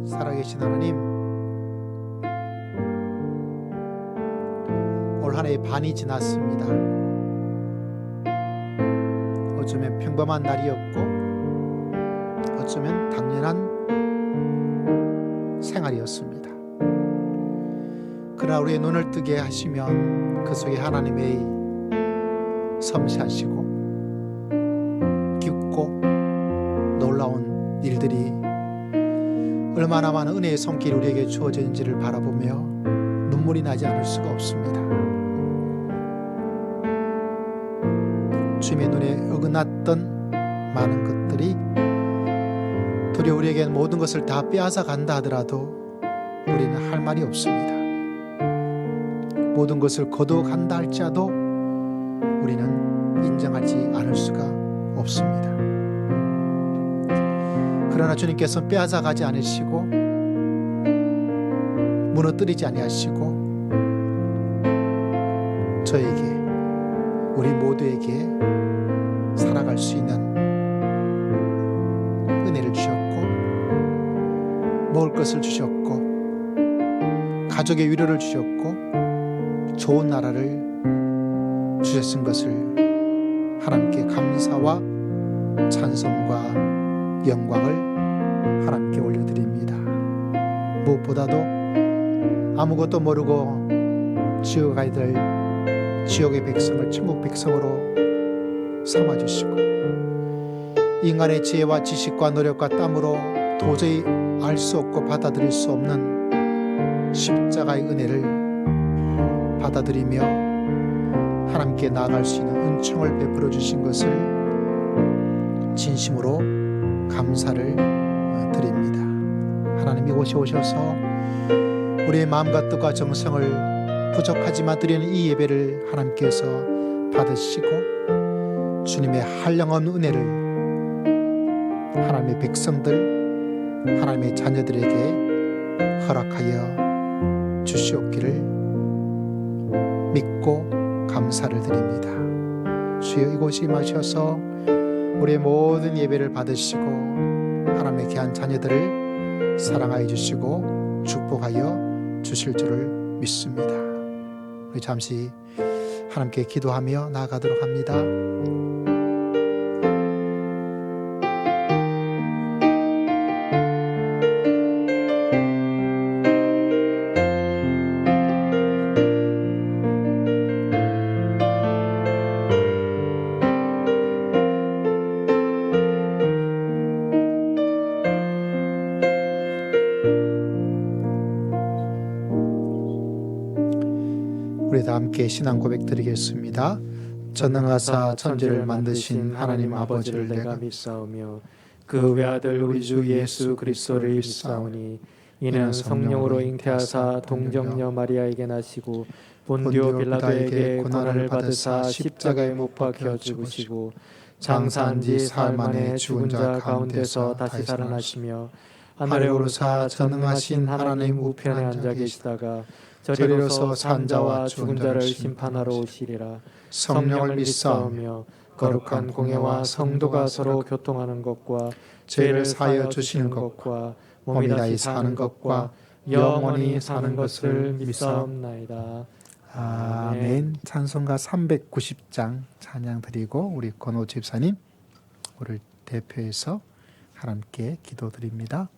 살아계신 하나님, 올 한 해의 반이 지났습니다. 어쩌면 평범한 날이었고 어쩌면 당연한 생활이었습니다. 그러나 우리의 눈을 뜨게 하시면 그 속에 하나님의 섬세하시고 깊고 놀라운 일들이 얼마나 많은 은혜의 손길이 우리에게 주어졌는지를 바라보며 눈물이 나지 않을 수가 없습니다. 주님의 눈에 어긋났던 많은 것들이 도리어 우리에게 모든 것을 다 빼앗아 간다 하더라도 우리는 할 말이 없습니다. 모든 것을 거둬간다 할지라도 우리는 인정하지 않을 수가 없습니다. 그러나 주님께서 빼앗아 가지 않으시고 무너뜨리지 아니하시고 저에게, 우리 모두에게 살아갈 수 있는 은혜를 주셨고 먹을 것을 주셨고 가족의 위로를 주셨고 좋은 나라를 주셨은 것을 하나님께 감사와 찬송과 영광을 하나님께 올려드립니다. 무엇보다도 아무것도 모르고 지옥에 가야 될 지옥의 백성을 천국 백성으로 삼아주시고 인간의 지혜와 지식과 노력과 땀으로 도저히 알 수 없고 받아들일 수 없는 십자가의 은혜를 받아들이며 하나님께 나아갈 수 있는 은총을 베풀어 주신 것을 진심으로 감사를 드립니다. 하나님 이곳에 오셔서 우리의 마음과 뜻과 정성을 부족하지만 드리는 이 예배를 하나님께서 받으시고 주님의 한량없는 은혜를 하나님의 백성들 하나님의 자녀들에게 허락하여 주시옵기를 믿고 감사를 드립니다. 주여 이곳에 임하셔서 우리의 모든 예배를 받으시고 하나님의 귀한 자녀들을 사랑하여 주시고 축복하여 주실 줄을 믿습니다. 우리 잠시 하나님께 기도하며 나아가도록 합니다. 우리 다 함께 신앙 고백 드리겠습니다. 전능하사 천지를 만드신 하나님 아버지를 내가 믿사오며 그 외아들 우리 주 예수 그리스도를 믿사오니 이는 성령으로 잉태하사 동정녀 마리아에게 나시고 본디오 빌라도에게 고난을 받으사 십자가에 못 박혀 죽으시고 장사한 지 사흘 만에 죽은 자 가운데서 다시 살아나시며 하늘에 오르사 전능하신 하나님 우편에 앉아 계시다가 저리로서 산 자와 죽은 자를 심판하러 오시리라. 성령을 믿사오며 거룩한 공예와 성도가 서로 교통하는 것과 죄를 사하여 주시는 것과 몸이 다시 사는 것과 영원히 사는 것을 믿사옵나이다. 아멘. 찬송가 390장 찬양 드리고 우리 권호 집사님 우리를 대표해서 하나님께 기도드립니다.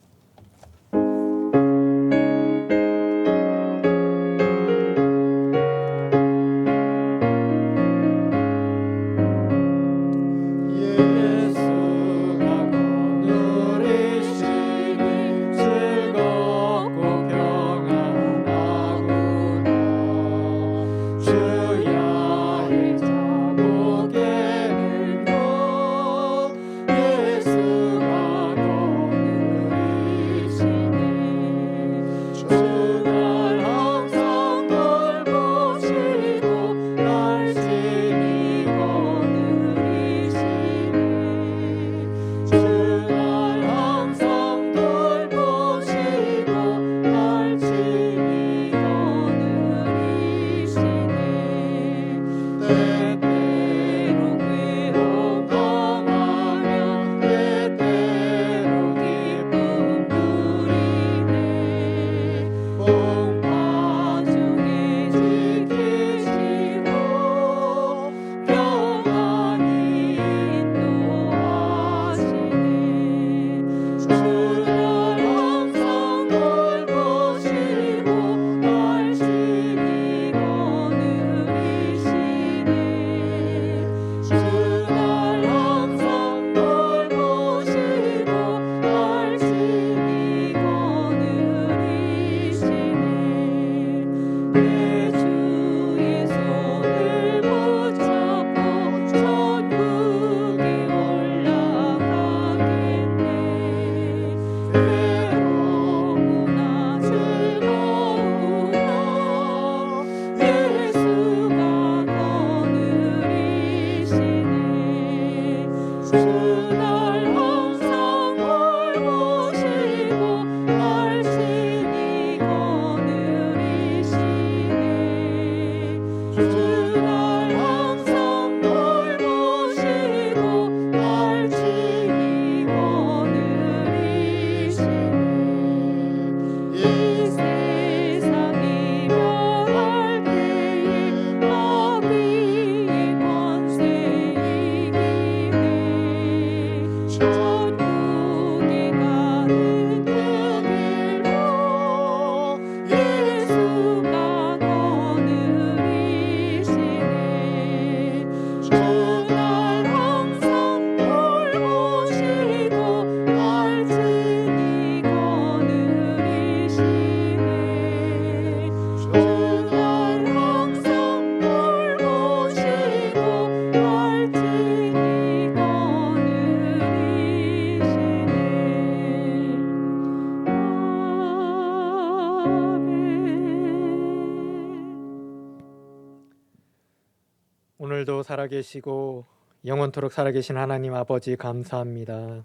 오늘도 살아계시고 영원토록 살아계신 하나님 아버지 감사합니다.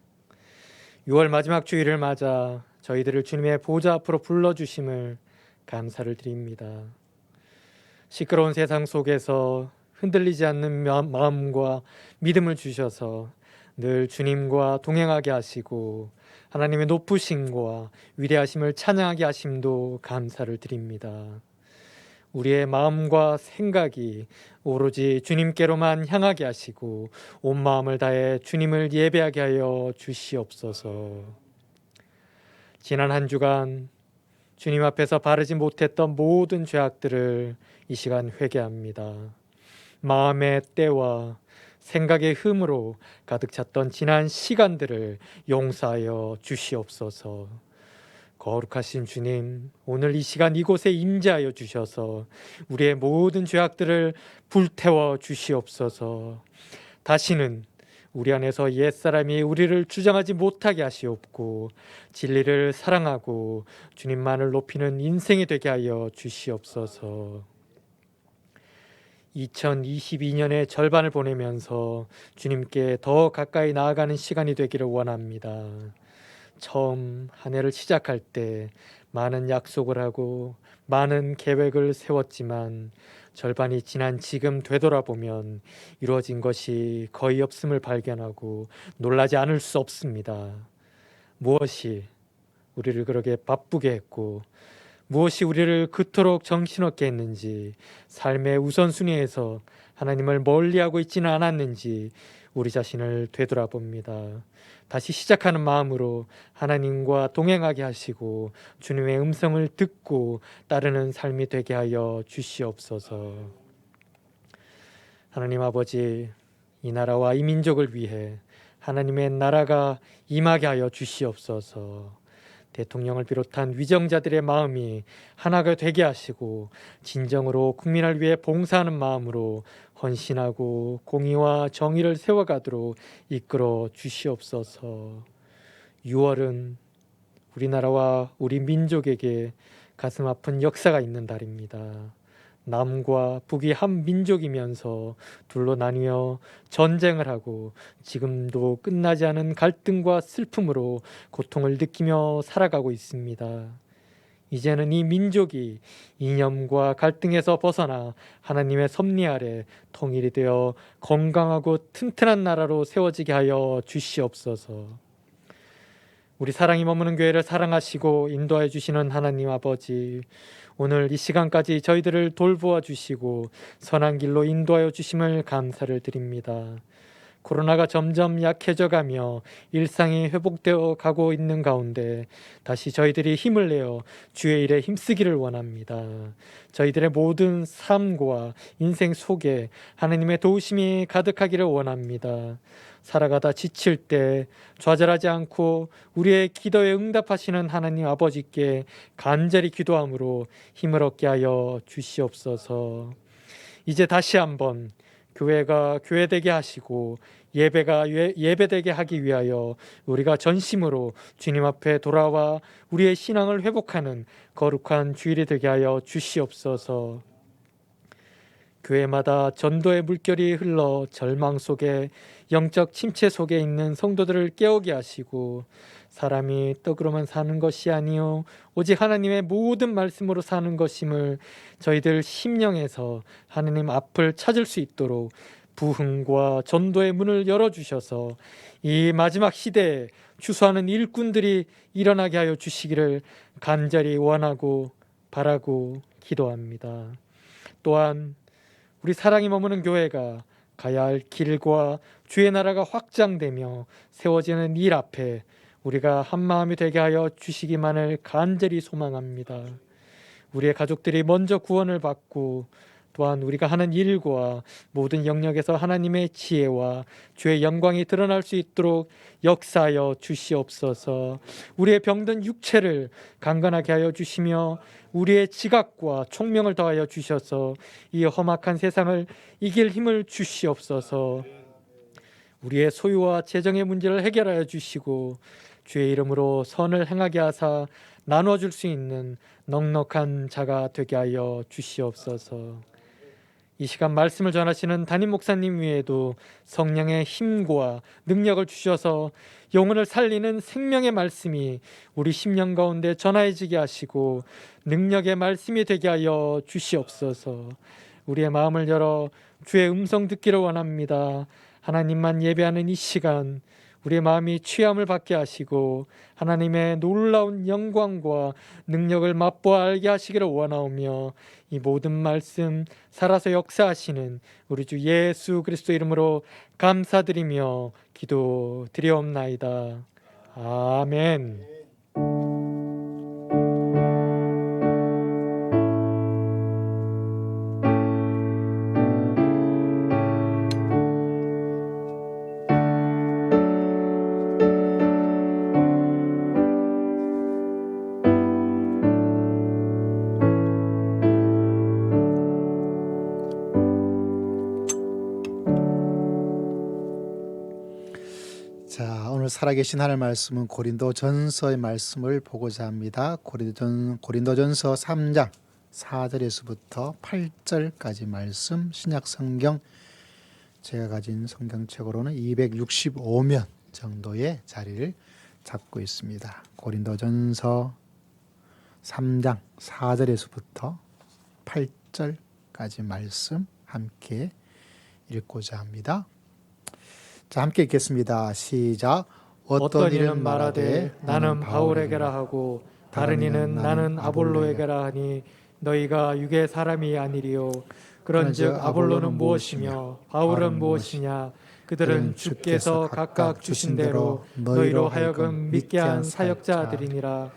6월 마지막 주일을 맞아 저희들을 주님의 보좌 앞으로 불러주심을 감사를 드립니다. 시끄러운 세상 속에서 흔들리지 않는 마음과 믿음을 주셔서 늘 주님과 동행하게 하시고 하나님의 높으심과 위대하심을 찬양하게 하심도 감사를 드립니다. 우리의 마음과 생각이 오로지 주님께로만 향하게 하시고 온 마음을 다해 주님을 예배하게 하여 주시옵소서. 지난 한 주간 주님 앞에서 바르지 못했던 모든 죄악들을 이 시간 회개합니다. 마음의 때와 생각의 흠으로 가득 찼던 지난 시간들을 용서하여 주시옵소서. 거룩하신 주님, 오늘 이 시간 이곳에 임재하여 주셔서 우리의 모든 죄악들을 불태워 주시옵소서. 다시는 우리 안에서 옛사람이 우리를 주장하지 못하게 하시옵고 진리를 사랑하고 주님만을 높이는 인생이 되게 하여 주시옵소서. 2022년의 절반을 보내면서 주님께 더 가까이 나아가는 시간이 되기를 원합니다. 처음 한 해를 시작할 때 많은 약속을 하고 많은 계획을 세웠지만 절반이 지난 지금 되돌아보면 이루어진 것이 거의 없음을 발견하고 놀라지 않을 수 없습니다. 무엇이 우리를 그렇게 바쁘게 했고 무엇이 우리를 그토록 정신없게 했는지, 삶의 우선순위에서 하나님을 멀리하고 있지는 않았는지 우리 자신을 되돌아봅니다. 다시 시작하는 마음으로 하나님과 동행하게 하시고 주님의 음성을 듣고 따르는 삶이 되게 하여 주시옵소서. 하나님 아버지, 이 나라와 이 민족을 위해 하나님의 나라가 임하게 하여 주시옵소서. 대통령을 비롯한 위정자들의 마음이 하나가 되게 하시고 진정으로 국민을 위해 봉사하는 마음으로 헌신하고 공의와 정의를 세워가도록 이끌어 주시옵소서. 6월은 우리나라와 우리 민족에게 가슴 아픈 역사가 있는 달입니다. 남과 북이 한 민족이면서 둘로 나뉘어 전쟁을 하고 지금도 끝나지 않은 갈등과 슬픔으로 고통을 느끼며 살아가고 있습니다. 이제는 이 민족이 이념과 갈등에서 벗어나 하나님의 섭리 아래 통일이 되어 건강하고 튼튼한 나라로 세워지게 하여 주시옵소서. 우리 사랑이 머무는 교회를 사랑하시고 인도하여 주시는 하나님 아버지, 오늘 이 시간까지 저희들을 돌보아 주시고 선한 길로 인도하여 주심을 감사를 드립니다. 코로나가 점점 약해져 가며 일상이 회복되어 가고 있는 가운데 다시 저희들이 힘을 내어 주의 일에 힘쓰기를 원합니다. 저희들의 모든 삶과 인생 속에 하나님의 도우심이 가득하기를 원합니다. 살아가다 지칠 때 좌절하지 않고 우리의 기도에 응답하시는 하나님 아버지께 간절히 기도함으로 힘을 얻게 하여 주시옵소서. 이제 다시 한번 교회가 교회되게 하시고 예배가 예배되게 하기 위하여 우리가 전심으로 주님 앞에 돌아와 우리의 신앙을 회복하는 거룩한 주일이 되게 하여 주시옵소서. 교회마다 전도의 물결이 흘러 절망 속에 영적 침체 속에 있는 성도들을 깨우게 하시고 사람이 떡으로만 사는 것이 아니요 오직 하나님의 모든 말씀으로 사는 것임을 저희들 심령에서 하나님 앞을 찾을 수 있도록 부흥과 전도의 문을 열어주셔서 이 마지막 시대에 추수하는 일꾼들이 일어나게 하여 주시기를 간절히 원하고 바라고 기도합니다. 또한 우리 사랑이 머무는 교회가 가야 할 길과 주의 나라가 확장되며 세워지는 일 앞에 우리가 한마음이 되게 하여 주시기만을 간절히 소망합니다. 우리의 가족들이 먼저 구원을 받고 또한 우리가 하는 일과 모든 영역에서 하나님의 지혜와 주의 영광이 드러날 수 있도록 역사하여 주시옵소서. 우리의 병든 육체를 강건하게 하여 주시며 우리의 지각과 총명을 더하여 주셔서 이 험악한 세상을 이길 힘을 주시옵소서. 우리의 소유와 재정의 문제를 해결하여 주시고 주의 이름으로 선을 행하게 하사 나눠줄 수 있는 넉넉한 자가 되게 하여 주시옵소서. 이 시간 말씀을 전하시는 담임 목사님 위에도 성령의 힘과 능력을 주셔서 영혼을 살리는 생명의 말씀이 우리 심령 가운데 전하여지게 하시고 능력의 말씀이 되게 하여 주시옵소서. 우리의 마음을 열어 주의 음성 듣기를 원합니다. 하나님만 예배하는 이 시간 우리의 마음이 취함을 받게 하시고 하나님의 놀라운 영광과 능력을 맛보아 알게 하시기를 원하오며 이 모든 말씀 살아서 역사하시는 우리 주 예수 그리스도 이름으로 감사드리며 기도드리옵나이다. 아멘. 자, 오늘 살아계신 하나님의 말씀은 고린도전서의 말씀을 보고자 합니다. 고린도전서 3장 4절에서부터 8절까지 말씀, 신약성경 제가 가진 성경책으로는 265면 정도의 자리를 잡고 있습니다. 고린도전서 3장 4절에서부터 8절까지 말씀 함께 읽고자 합니다. 자, 함께 읽겠습니다. 시작. 어떤 이는 말하되 나는 바울에게라 하고 다른 이는 나는 아볼로에게라 하니 너희가 육의 사람이 아니리요. 그런즉 아볼로는 무엇이며 바울은 무엇이냐. 그들은 주께서 각각 주신 대로 너희로 하여금 믿게 한 사역자들이니라.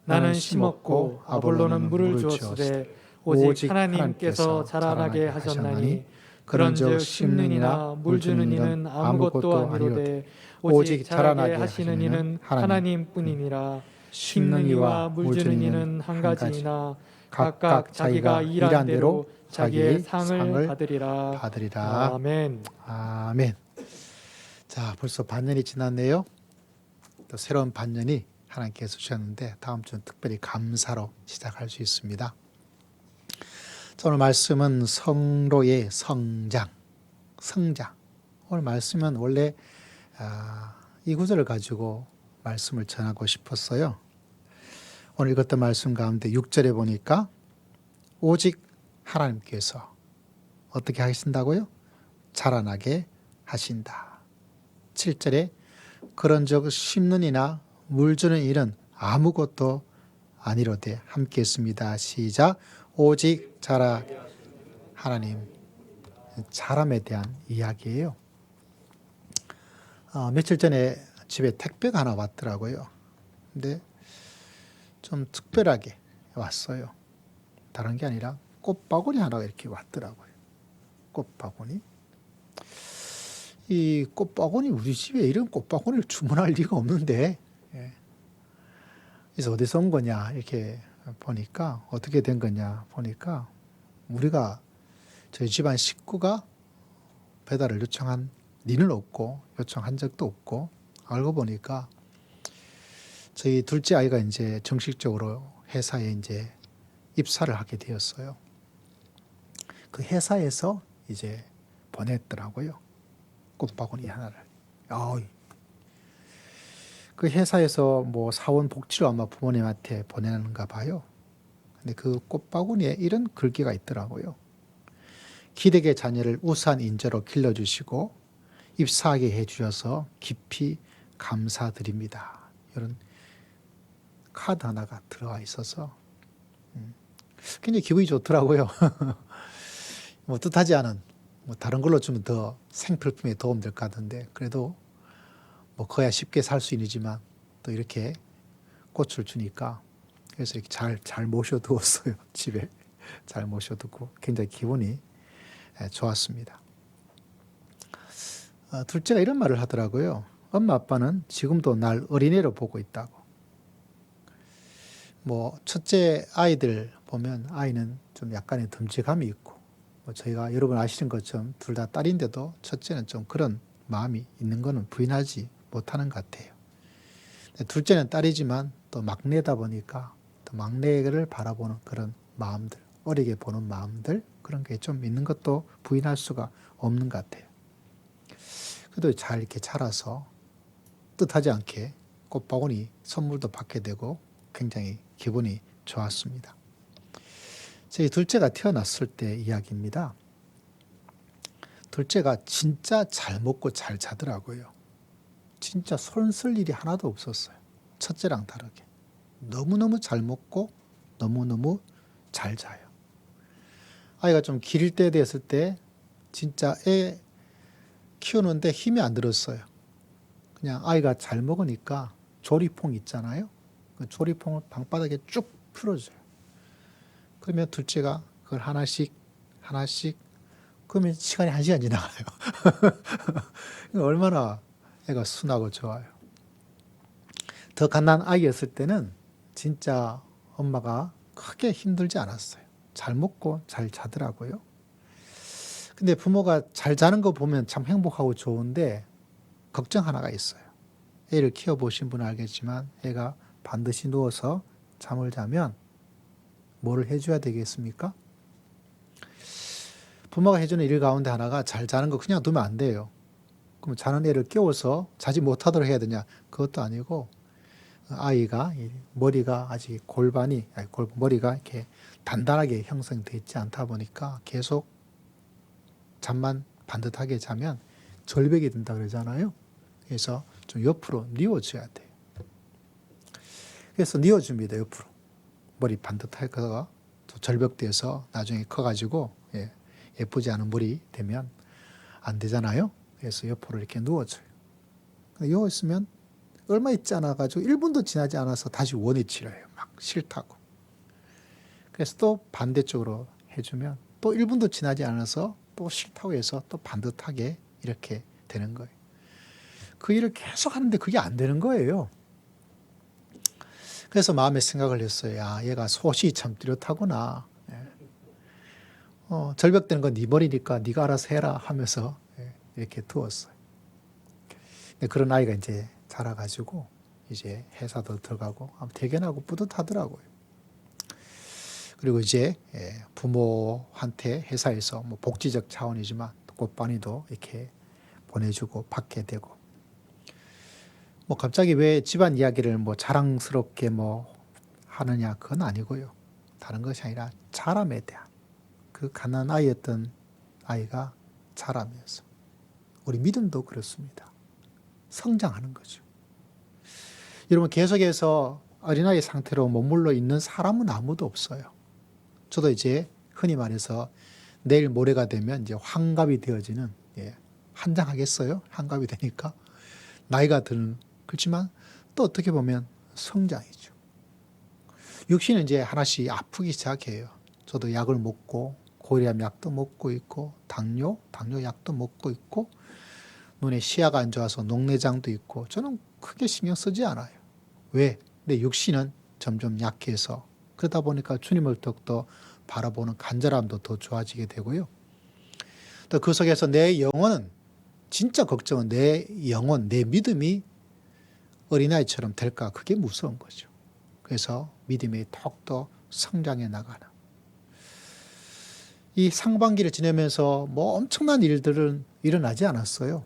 나는 심었고 아볼로는 물을 주었으되 오직 하나님께서 자라나게 하셨나니 그런즉 심는 이나 물 주는 이는 아무것도 아니로되 오직 자라나게 하시는 이는 하나님뿐이니라. 심는 이와 물 주는 이는 한 가지이나 각각 자기가 일한 대로 자기의 상을 받으리라. 아멘. 아멘. 자, 벌써 반년이 지났네요. 또 새로운 반년이 하나님께서 주셨는데 다음 주는 특별히 감사로 시작할 수 있습니다. 오늘 말씀은 성로의 성장. 오늘 말씀은 원래 이 구절을 가지고 말씀을 전하고 싶었어요. 오늘 읽었던 말씀 가운데 6절에 보니까 오직 하나님께서 어떻게 하신다고요? 자라나게 하신다. 7절에 그런즉 심는 이나 물 주는 일은 아무것도 아니로되 함께 했습니다. 시작. 오직 하나님. 자람에 대한 이야기예요. 며칠 전에 집에 택배가 하나 왔더라고요. 근데 좀 특별하게 왔어요. 다른 게 아니라 꽃바구니 하나가 이렇게 왔더라고요. 꽃바구니. 이 꽃바구니, 우리 집에 이런 꽃바구니를 주문할 리가 없는데, 그래서 어디서 온 거냐 이렇게 보니까, 어떻게 된 거냐 보니까 우리가 저희 집안 식구가 배달을 요청한 리는 없고 요청한 적도 없고, 알고 보니까 저희 둘째 아이가 이제 정식적으로 회사에 이제 입사를 하게 되었어요. 그 회사에서 이제 보냈더라고요. 꽃바구니 하나를. 그 회사에서 뭐 사원 복지로 아마 부모님한테 보내는가 봐요. 근데 그 꽃바구니에 이런 글귀가 있더라고요. 기대게 자녀를 우수한 인재로 길러주시고 입사하게 해주셔서 깊이 감사드립니다. 이런 카드 하나가 들어와 있어서 굉장히 기분이 좋더라고요. 뭐 뜻하지 않은 뭐 다른 걸로 주면 더 생필품에 도움될 것 같은데, 그래도 뭐 거야 쉽게 살 수 있지만 또 이렇게 꽃을 주니까, 그래서 이렇게 잘 모셔두었어요. 집에 잘 모셔두고 굉장히 기분이 좋았습니다. 둘째가 이런 말을 하더라고요. 엄마 아빠는 지금도 날 어린애로 보고 있다고. 뭐 첫째 아이들 보면 아이는 좀 약간의 듬직함이 있고, 뭐 저희가 여러분 아시는 것처럼 둘 다 딸인데도 첫째는 좀 그런 마음이 있는 거는 부인하지 못하는 것 같아요. 둘째는 딸이지만 또 막내다 보니까 또 막내를 바라보는 그런 마음들, 어리게 보는 마음들 그런 게 좀 있는 것도 부인할 수가 없는 것 같아요. 그래도 잘 이렇게 자라서 뜻하지 않게 꽃바구니 선물도 받게 되고 굉장히 기분이 좋았습니다. 저희 둘째가 태어났을 때 이야기입니다. 둘째가 진짜 잘 먹고 잘 자더라고요. 진짜 손 쓸 일이 하나도 없었어요. 첫째랑 다르게. 너무너무 잘 먹고 너무너무 잘 자요. 아이가 좀 기를 때 됐을 때 진짜 애 키우는데 힘이 안 들었어요. 그냥 아이가 잘 먹으니까 조리퐁 있잖아요. 그 조리퐁을 방바닥에 쭉 풀어줘요. 그러면 둘째가 그걸 하나씩 그러면 시간이 1시간 지나가요. 얼마나 애가 순하고 좋아요. 더 갓난 아이였을 때는 진짜 엄마가 크게 힘들지 않았어요. 잘 먹고 잘 자더라고요. 근데 부모가 잘 자는 거 보면 참 행복하고 좋은데 걱정 하나가 있어요. 애를 키워보신 분은 알겠지만 애가 반드시 누워서 잠을 자면 뭐를 해줘야 되겠습니까? 부모가 해주는 일 가운데 하나가 잘 자는 거 그냥 두면 안 돼요. 그럼 자는 애를 깨워서 자지 못하도록 해야 되냐? 그것도 아니고 아이가 머리가 아직 머리가 이렇게 단단하게 형성되어 있지 않다 보니까 계속 잠만 반듯하게 자면 절벽이 된다 그러잖아요. 그래서 좀 옆으로 뉘워줘야 돼요. 그래서 뉘워줍니다. 옆으로. 머리 반듯하게 절벽돼서 나중에 커가지고 예쁘지 않은 머리 되면 안 되잖아요. 그래서 옆으로 이렇게 누워줘요. 누워있으면 얼마 있지 않아가지고 1분도 지나지 않아서 다시 원이 치러요. 막 싫다고. 그래서 또 반대쪽으로 해주면 또 1분도 지나지 않아서 또 싫다고 해서 또 반듯하게 이렇게 되는 거예요. 그 일을 계속 하는데 그게 안 되는 거예요. 그래서 마음에 생각을 했어요. 야, 얘가 솥이 참 뚜렷하구나. 절벽되는 건 네 머리니까 네가 알아서 해라 하면서 이렇게 두었어요. 그런 아이가 이제 자라가지고 이제 회사도 들어가고 대견하고 뿌듯하더라고요. 그리고 이제 부모한테 회사에서 뭐 복지적 차원이지만 꽃바구니도 이렇게 보내주고 받게 되고 뭐 갑자기 왜 집안 이야기를 뭐 자랑스럽게 뭐 하느냐 그건 아니고요. 다른 것이 아니라 자람에 대한 그 가난한 아이였던 아이가 자라면서 우리 믿음도 그렇습니다. 성장하는 거죠. 여러분 계속해서 어린아이 상태로 머물러 있는 사람은 아무도 없어요. 저도 이제 흔히 말해서 내일 모레가 되면 이제 환갑이 되어지는 한장하겠어요? 환갑이 되니까 나이가 드는 그렇지만 또 어떻게 보면 성장이죠. 육신은 이제 하나씩 아프기 시작해요. 저도 약을 먹고 고혈압 약도 먹고 있고 당뇨 약도 먹고 있고 눈에 시야가 안 좋아서 녹내장도 있고 저는 크게 신경 쓰지 않아요. 왜? 내 육신은 점점 약해서 그러다 보니까 주님을 더욱더 바라보는 간절함도 더 좋아지게 되고요. 또 그 속에서 내 영혼은 진짜 걱정은 내 영혼, 내 믿음이 어린아이처럼 될까 그게 무서운 거죠. 그래서 믿음이 더욱더 성장해 나가는 이 상반기를 지내면서 뭐 엄청난 일들은 일어나지 않았어요.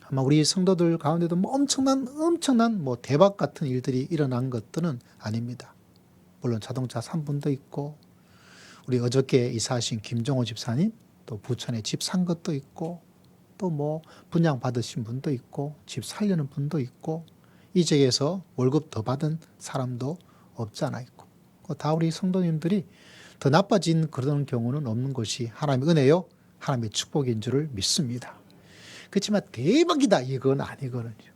아마 우리 성도들 가운데도 뭐 엄청난 뭐 대박 같은 일들이 일어난 것들은 아닙니다. 물론 자동차 산 분도 있고 우리 어저께 이사하신 김종호 집사님 또 부천에 집 산 것도 있고 또 뭐 분양 받으신 분도 있고 집 살려는 분도 있고 이 지역에서 월급 더 받은 사람도 없지 않아 있고 다 우리 성도님들이 더 나빠진 그런 경우는 없는 것이 하나님의 은혜요 하나님의 축복인 줄을 믿습니다. 그렇지만 대박이다 이건 아니거든요.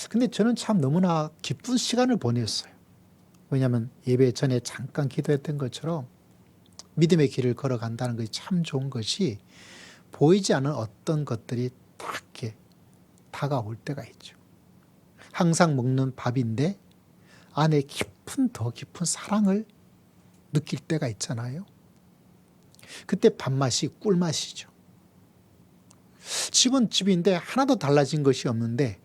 근데 저는 참 너무나 기쁜 시간을 보냈어요. 왜냐하면 예배 전에 잠깐 기도했던 것처럼 믿음의 길을 걸어간다는 것이 참 좋은 것이 보이지 않는 어떤 것들이 딱 이렇게 다가올 때가 있죠. 항상 먹는 밥인데 안에 더 깊은 사랑을 느낄 때가 있잖아요. 그때 밥맛이 꿀맛이죠. 집은 집인데 하나도 달라진 것이 없는데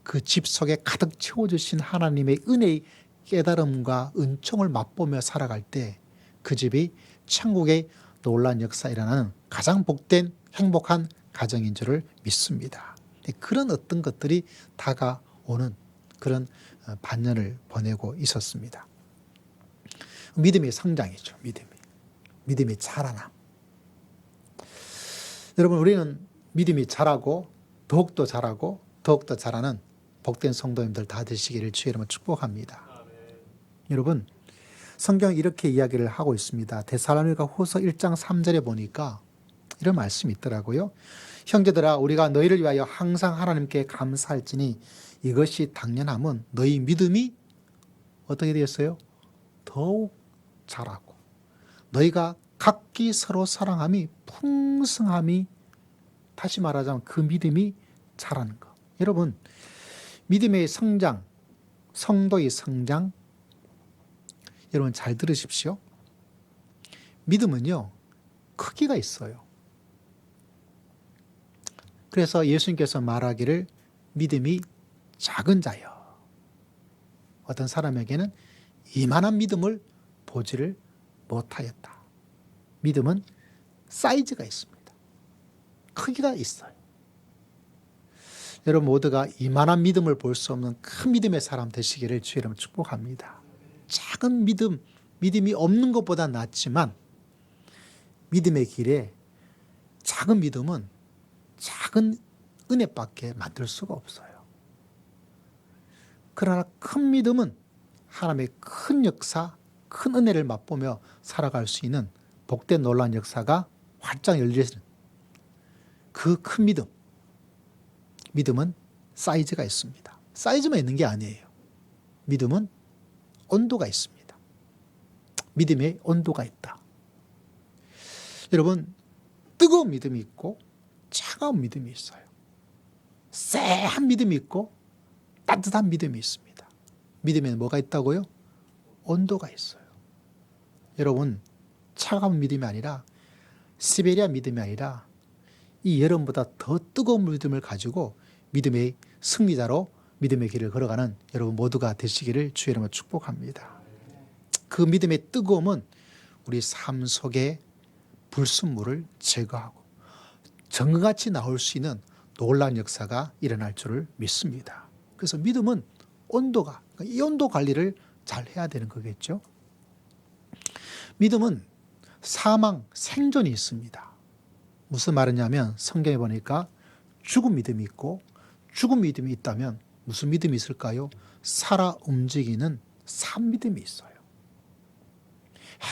그 집 속에 가득 채워주신 하나님의 은혜의 깨달음과 은총을 맛보며 살아갈 때 그 집이 천국의 놀라운 역사 일어나는 가장 복된 행복한 가정인 줄을 믿습니다. 그런 어떤 것들이 다가오는 그런 반년을 보내고 있었습니다. 믿음의 성장이죠. 믿음의 자라남. 여러분, 우리는 믿음이 자라고 더욱더 자라고 더욱더 자라는 복된 성도님들 다 되시기를 주의 이름으로 축복합니다. 여러분, 성경이 이렇게 이야기를 하고 있습니다. 데살로니가 후서 1장 3절에 보니까 이런 말씀이 있더라고요. 형제들아, 우리가 너희를 위하여 항상 하나님께 감사할지니 이것이 당연함은 너희 믿음이 어떻게 되었어요? 더욱 자라고 너희가 각기 서로 사랑함이 풍성함이, 다시 말하자면 그 믿음이 자라는 것. 여러분, 믿음의 성장, 성도의 성장, 여러분 잘 들으십시오. 믿음은요, 크기가 있어요. 그래서 예수님께서 말하기를 믿음이 작은 자여. 어떤 사람에게는 이만한 믿음을 보지를 못하였다. 믿음은 사이즈가 있습니다. 크기가 있어요. 여러분 모두가 이만한 믿음을 볼 수 없는 큰 믿음의 사람 되시기를 주의 이름으로 축복합니다. 작은 믿음이 없는 것보다 낫지만 믿음의 길에 작은 믿음은 작은 은혜밖에 만들 수가 없어요. 그러나 큰 믿음은 하나님의 큰 역사, 큰 은혜를 맛보며 살아갈 수 있는 복된 놀라운 역사가 활짝 열리는 그 큰 믿음. 믿음은 사이즈가 있습니다. 사이즈만 있는 게 아니에요. 믿음은 온도가 있습니다. 믿음에 온도가 있다. 여러분, 뜨거운 믿음이 있고 차가운 믿음이 있어요. 쎄한 믿음이 있고 따뜻한 믿음이 있습니다. 믿음에는 뭐가 있다고요? 온도가 있어요. 여러분, 차가운 믿음이 아니라, 시베리아 믿음이 아니라 이 여름보다 더 뜨거운 믿음을 가지고 믿음의 승리자로 믿음의 길을 걸어가는 여러분 모두가 되시기를 주의 이름으로 축복합니다. 그 믿음의 뜨거움은 우리 삶 속에 불순물을 제거하고 정같이 나올 수 있는 놀라운 역사가 일어날 줄을 믿습니다. 그래서 믿음은 온도가, 이 온도 관리를 잘 해야 되는 거겠죠. 믿음은 사망, 생존이 있습니다. 무슨 말이냐면 성경에 보니까 죽은 믿음이 있고, 죽은 믿음이 있다면 무슨 믿음이 있을까요? 살아 움직이는 산 믿음이 있어요.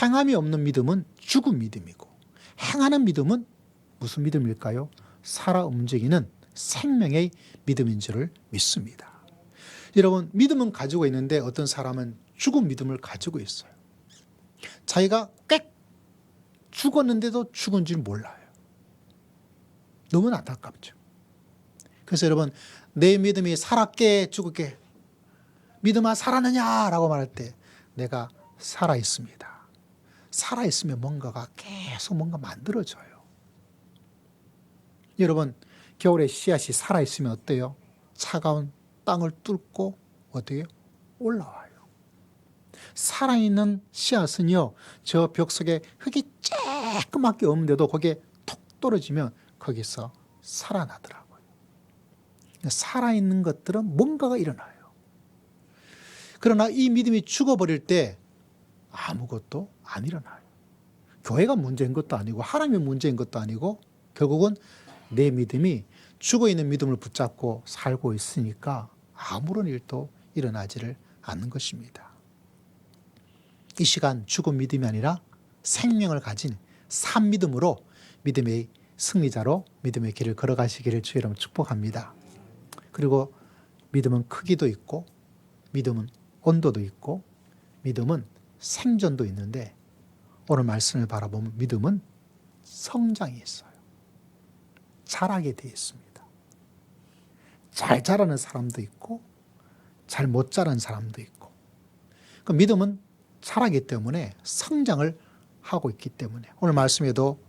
행함이 없는 믿음은 죽은 믿음이고, 행하는 믿음은 무슨 믿음일까요? 살아 움직이는 생명의 믿음인 줄을 믿습니다. 여러분, 믿음은 가지고 있는데 어떤 사람은 죽은 믿음을 가지고 있어요. 자기가 꽤 죽었는데도 죽은 줄 몰라요. 너무 안타깝죠. 그래서 여러분, 내 믿음이 살았게 죽을게, 믿음아 살았느냐라고 말할 때 내가 살아있습니다. 살아있으면 뭔가가 계속 뭔가 만들어져요. 여러분, 겨울에 씨앗이 살아있으면 어때요? 차가운 땅을 뚫고 어때요? 올라와요. 살아있는 씨앗은요, 저 벽 속에 흙이 쬐끄맣게 없는데도 거기에 톡 떨어지면 거기서 살아나더라고요. 살아있는 것들은 뭔가가 일어나요. 그러나 이 믿음이 죽어버릴 때 아무것도 안 일어나요. 교회가 문제인 것도 아니고 하나님의 문제인 것도 아니고 결국은 내 믿음이 죽어있는 믿음을 붙잡고 살고 있으니까 아무런 일도 일어나지를 않는 것입니다. 이 시간 죽은 믿음이 아니라 생명을 가진 산 믿음으로 믿음의 승리자로 믿음의 길을 걸어가시기를 주의 이름으로 축복합니다. 그리고 믿음은 크기도 있고, 믿음은 온도도 있고, 믿음은 생존도 있는데, 오늘 말씀을 바라보면 믿음은 성장이 있어요. 자라게 되어 있습니다. 잘 자라는 사람도 있고 잘 못 자라는 사람도 있고, 그 믿음은 자라기 때문에 성장을 하고 있기 때문에 오늘 말씀에도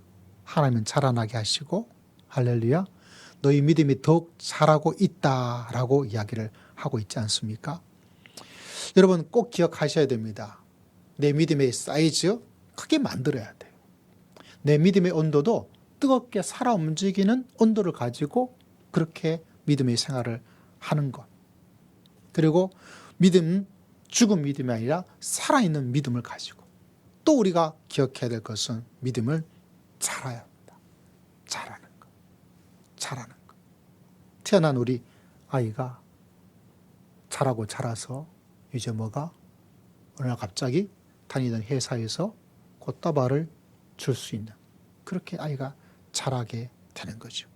하나님은 자라나게 하시고, 할렐루야, 너희 믿음이 더욱 자라고 있다라고 이야기를 하고 있지 않습니까? 여러분 꼭 기억하셔야 됩니다. 내 믿음의 사이즈, 크게 만들어야 돼요. 내 믿음의 온도도 뜨겁게 살아 움직이는 온도를 가지고 그렇게 믿음의 생활을 하는 것. 그리고 믿음, 죽은 믿음이 아니라 살아있는 믿음을 가지고 또 우리가 기억해야 될 것은 믿음을 자라야 합니다. 자라는 것. 자라는 것. 태어난 우리 아이가 자라고 자라서 이제 뭐가 어느 날 갑자기 다니던 회사에서 꽃다발을 줄 수 있는 그렇게 아이가 자라게 되는 거죠.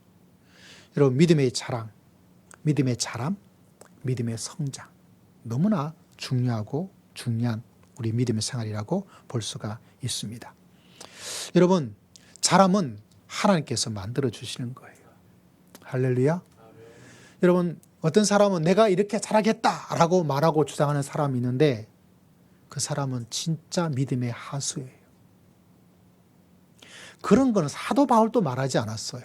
여러분 믿음의 자랑, 믿음의 자람, 믿음의 성장 너무나 중요하고 중요한 우리 믿음의 생활이라고 볼 수가 있습니다. 여러분 자람은 하나님께서 만들어 주시는 거예요. 할렐루야. 여러분 어떤 사람은 내가 이렇게 자라겠다라고 말하고 주장하는 사람이 있는데 그 사람은 진짜 믿음의 하수예요. 그런 거는 사도 바울도 말하지 않았어요.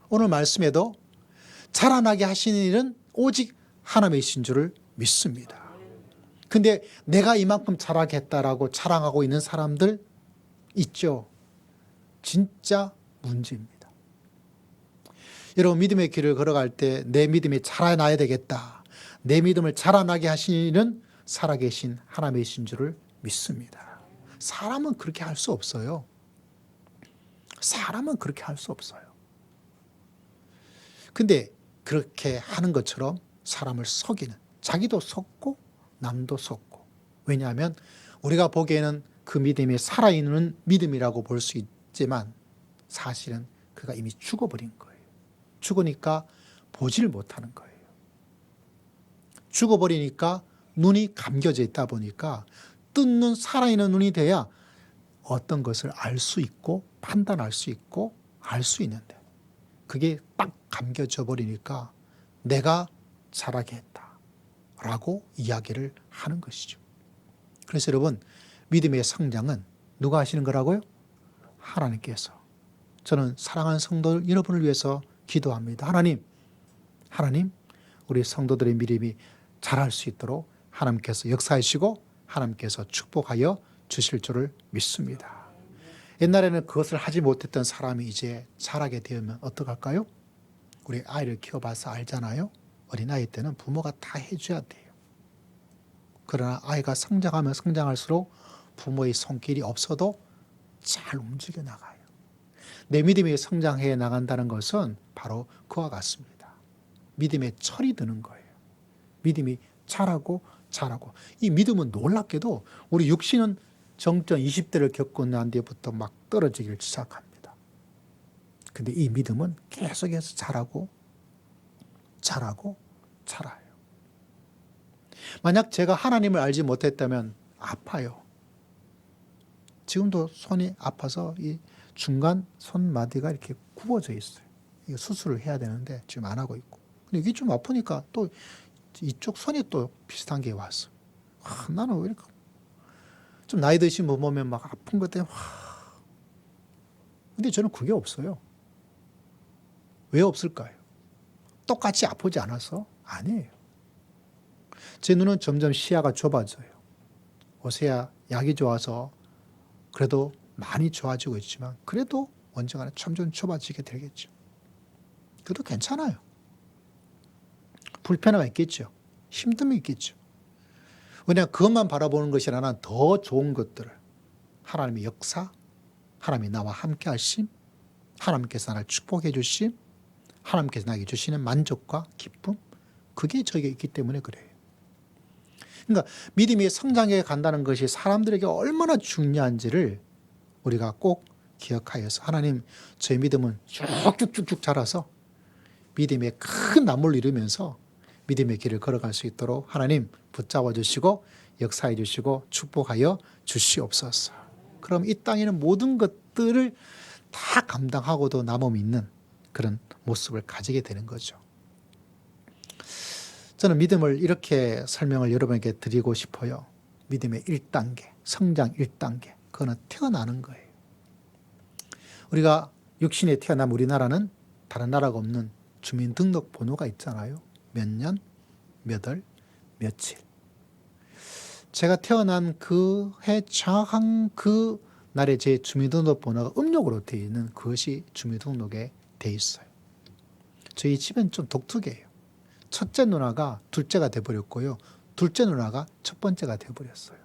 오늘 말씀에도 자라나게 하시는 일은 오직 하나님이신 줄을 믿습니다. 근데 내가 이만큼 자라겠다라고 자랑하고 있는 사람들 있죠. 진짜 문제입니다. 여러분 믿음의 길을 걸어갈 때 내 믿음이 자라나야 되겠다. 내 믿음을 자라나게 하시는 일은 살아계신 하나님이신 줄을 믿습니다. 사람은 그렇게 할 수 없어요. 사람은 그렇게 할 수 없어요. 근데 그렇게 하는 것처럼 사람을 속이는, 자기도 속고 남도 속고. 왜냐하면 우리가 보기에는 그 믿음이 살아있는 믿음이라고 볼 수 있지만 사실은 그가 이미 죽어버린 거예요. 죽으니까 보질 못하는 거예요. 죽어버리니까 눈이 감겨져 있다 보니까 뜬 눈, 살아있는 눈이 돼야 어떤 것을 알 수 있고 판단할 수 있고 알 수 있는데 그게 딱 감겨져 버리니까 내가 자라게 했다라고 이야기를 하는 것이죠. 그래서 여러분 믿음의 성장은 누가 하시는 거라고요? 하나님께서. 저는 사랑하는 성도 여러분을 위해서 기도합니다. 하나님 우리 성도들의 믿음이 자랄 수 있도록 하나님께서 역사하시고 하나님께서 축복하여 주실 줄을 믿습니다. 옛날에는 그것을 하지 못했던 사람이 이제 자라게 되면 어떡할까요? 우리 아이를 키워봐서 알잖아요. 어린아이 때는 부모가 다 해줘야 돼요. 그러나 아이가 성장하면 성장할수록 부모의 손길이 없어도 잘 움직여 나가요. 내 믿음이 성장해 나간다는 것은 바로 그와 같습니다. 믿음의 철이 드는 거예요. 믿음이 자라고 이 믿음은 놀랍게도 우리 육신은 정점 20대를 겪고 난 뒤부터 막 떨어지기를 시작합니다. 근데 이 믿음은 계속해서 자라요. 만약 제가 하나님을 알지 못했다면 아파요. 지금도 손이 아파서 이 중간 손마디가 이렇게 굽어져 있어요. 이거 수술을 해야 되는데 지금 안 하고 있고. 근데 이게 좀 아프니까 또 이쪽 손이 또 비슷한 게 왔어. 나는 왜 이렇게 좀 나이 드신 분 보면 막 아픈 것 때문에 근데 저는 그게 없어요. 왜 없을까요? 똑같이 아프지 않아서? 아니에요. 제 눈은 점점 시야가 좁아져요. 어세야 약이 좋아서 그래도 많이 좋아지고 있지만 그래도 언젠가는 점점 좁아지게 되겠죠. 그래도 괜찮아요. 불편함이 있겠죠. 힘듦이 있겠죠. 왜냐하면 그것만 바라보는 것이 아니라 더 좋은 것들을 하나님의 역사, 하나님이 나와 함께 하심, 하나님께서 나를 축복해 주심, 하나님께서 나에게 주시는 만족과 기쁨, 그게 저에게 있기 때문에 그래요. 그러니까 믿음이 성장해 간다는 것이 사람들에게 얼마나 중요한지를 우리가 꼭 기억하여서 하나님 저의 믿음은 쭉쭉쭉쭉 자라서 믿음의 큰 나무를 이루면서 믿음의 길을 걸어갈 수 있도록 하나님 붙잡아 주시고 역사해 주시고 축복하여 주시옵소서. 그럼 이 땅에는 모든 것들을 다 감당하고도 남음이 있는 그런 모습을 가지게 되는 거죠. 저는 믿음을 이렇게 설명을 여러분에게 드리고 싶어요. 믿음의 1단계, 성장 1단계. 그거는 태어나는 거예요. 우리가 육신에 태어난 우리나라는 다른 나라가 없는 주민등록번호가 있잖아요. 몇 년, 몇 월, 며칠. 제가 태어난 그 해 정확한 그 날에 제 주민등록번호가 음력으로 되어 있는 그것이 주민등록에 되어 있어요. 저희 집은 좀 독특해요. 첫째 누나가 둘째가 돼버렸고요. 둘째 누나가 첫 번째가 돼버렸어요.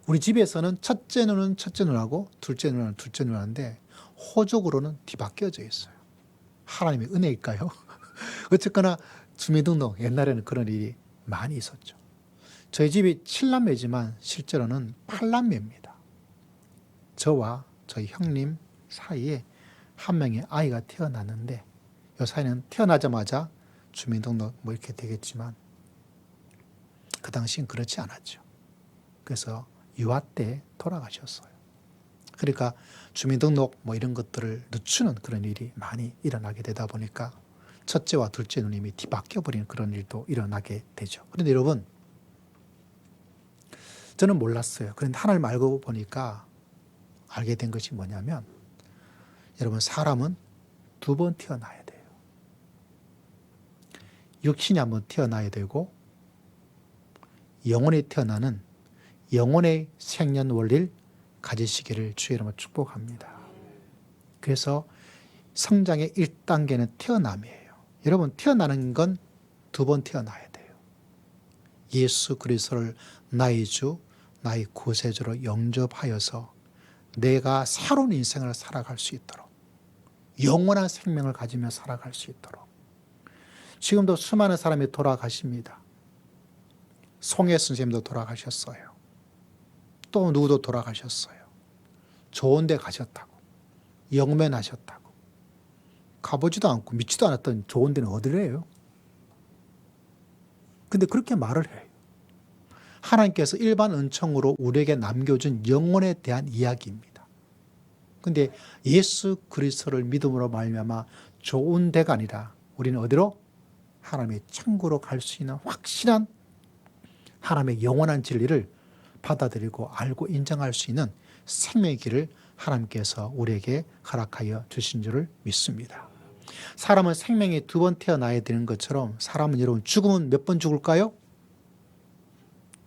우리 집에서는 첫째 누나는 첫째 누나고 둘째 누나는 둘째 누나인데 호적으로는 뒤바뀌어져 있어요. 하나님의 은혜일까요? 어쨌거나 주민등록 옛날에는 그런 일이 많이 있었죠. 저희 집이 7남매지만 실제로는 8남매입니다. 저와 저희 형님 사이에 한 명의 아이가 태어났는데 이 사이는 태어나자마자 주민등록 뭐 이렇게 되겠지만 그 당시엔 그렇지 않았죠. 그래서 유아 때 돌아가셨어요. 그러니까 주민등록 뭐 이런 것들을 늦추는 그런 일이 많이 일어나게 되다 보니까 첫째와 둘째 누님이 뒤바뀌어 버리는 그런 일도 일어나게 되죠. 그런데 여러분, 저는 몰랐어요. 그런데 하나님 알고 보니까 알게 된 것이 뭐냐면, 여러분, 사람은 두 번 태어나야 돼요. 육신이 한번 태어나야 되고 영혼이 태어나는 영혼의 생년 원리를 가지시기를 주의 이름으로 축복합니다. 그래서 성장의 1단계는 태어남이에요. 여러분, 태어나는 건 두 번 태어나야 돼요. 예수 그리스도를 나의 주, 나의 구세주로 영접하여서 내가 새로운 인생을 살아갈 수 있도록, 영원한 생명을 가지며 살아갈 수 있도록. 지금도 수많은 사람이 돌아가십니다. 송혜 선생님도 돌아가셨어요. 또 누구도 돌아가셨어요. 좋은 데 가셨다고, 영면하셨다고. 가보지도 않고 믿지도 않았던 좋은 데는 어디래요? 근데 그렇게 말을 해요. 하나님께서 일반 은총으로 우리에게 남겨준 영혼에 대한 이야기입니다. 근데 예수 그리스도를 믿음으로 말미암아 좋은 데가 아니라 우리는 어디로? 하나님의 천국으로 갈 수 있는 확실한 하나님의 영원한 진리를 받아들이고 알고 인정할 수 있는 생명의 길을 하나님께서 우리에게 허락하여 주신 줄을 믿습니다. 사람은 생명이 두 번 태어나야 되는 것처럼 사람은 여러분 죽으면 몇 번 죽을까요?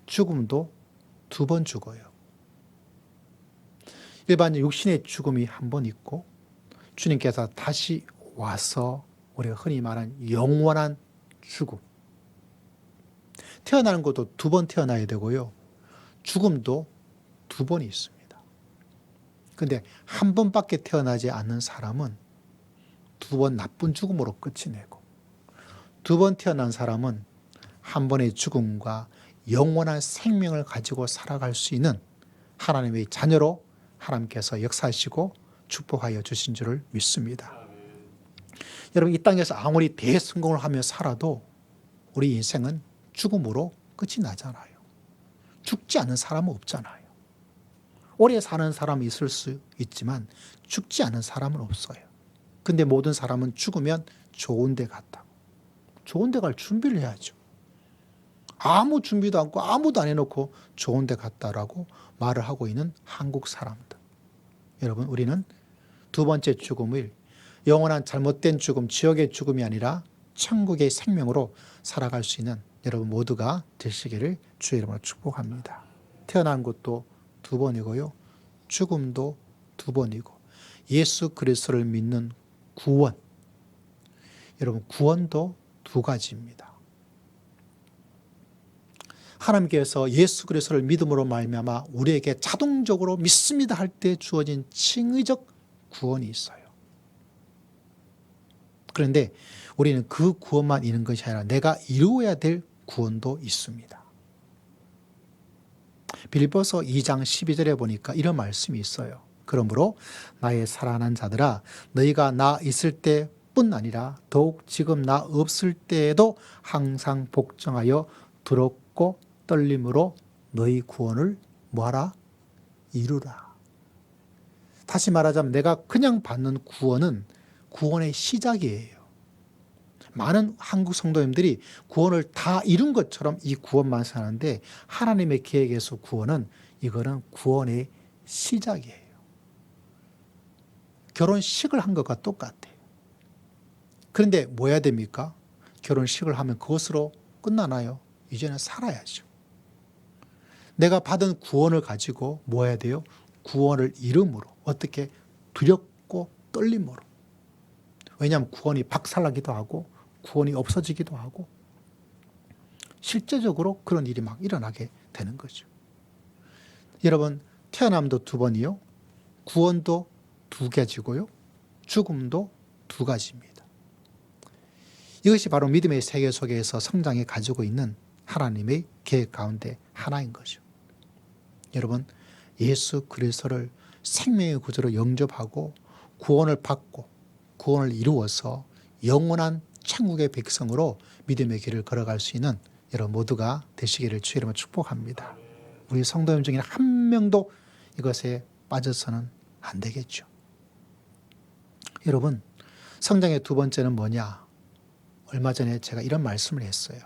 죽음도 두 번 죽어요. 일반 육신의 죽음이 한 번 있고 주님께서 다시 와서 우리가 흔히 말하는 영원한 죽음. 태어나는 것도 두 번 태어나야 되고요. 죽음도 두 번이 있습니다. 그런데 한 번밖에 태어나지 않는 사람은 두 번 나쁜 죽음으로 끝이 내고, 두 번 태어난 사람은 한 번의 죽음과 영원한 생명을 가지고 살아갈 수 있는 하나님의 자녀로 하나님께서 역사하시고 축복하여 주신 줄을 믿습니다. 여러분, 이 땅에서 아무리 대성공을 하며 살아도 우리 인생은 죽음으로 끝이 나잖아요. 죽지 않은 사람은 없잖아요. 오래 사는 사람이 있을 수 있지만 죽지 않은 사람은 없어요. 근데 모든 사람은 죽으면 좋은 데 갔다고. 좋은 데 갈 준비를 해야죠. 아무 준비도 않고 아무도 안 해놓고 좋은 데 갔다라고 말을 하고 있는 한국 사람들. 여러분, 우리는 두 번째 죽음을 영원한 잘못된 죽음, 지옥의 죽음이 아니라 천국의 생명으로 살아갈 수 있는 여러분 모두가 되시기를 주의 이름으로 축복합니다. 태어난 것도 두 번이고요. 죽음도 두 번이고, 예수 그리스도를 믿는 구원. 여러분, 구원도 두 가지입니다. 하나님께서 예수 그리스도를 믿음으로 말미암아 우리에게 자동적으로 믿습니다 할 때 주어진 칭의적 구원이 있어요. 그런데 우리는 그 구원만 있는 것이 아니라 내가 이루어야 될 구원도 있습니다. 빌립보서 2장 12절에 보니까 이런 말씀이 있어요. 그러므로 나의 사랑하는 자들아, 너희가 나 있을 때뿐 아니라 더욱 지금 나 없을 때에도 항상 복종하여 두렵고 떨림으로 너희 구원을 뭐하라? 이루라. 다시 말하자면 내가 그냥 받는 구원은 구원의 시작이에요. 많은 한국 성도님들이 구원을 다 이룬 것처럼 이 구원만 사는데, 하나님의 계획에서 구원은 이거는 구원의 시작이에요. 결혼식을 한 것과 똑같아요. 그런데 뭐 해야 됩니까? 결혼식을 하면 그것으로 끝나나요? 이제는 살아야죠. 내가 받은 구원을 가지고 뭐 해야 돼요? 구원을 이름으로. 어떻게? 두렵고 떨림으로. 왜냐하면 구원이 박살나기도 하고 구원이 없어지기도 하고 실제적으로 그런 일이 막 일어나게 되는 거죠. 여러분, 태어남도 두 번이요. 구원도 두 가지고요. 죽음도 두 가지입니다. 이것이 바로 믿음의 세계 속에서 성장해 가지고 있는 하나님의 계획 가운데 하나인 거죠. 여러분, 예수 그리스도를 생명의 구주로 영접하고 구원을 받고 구원을 이루어서 영원한 천국의 백성으로 믿음의 길을 걸어갈 수 있는 여러분 모두가 되시기를 주의 이름으로 축복합니다. 우리 성도님 중에 한 명도 이것에 빠져서는 안 되겠죠. 여러분, 성장의 두 번째는 뭐냐? 얼마 전에 제가 이런 말씀을 했어요.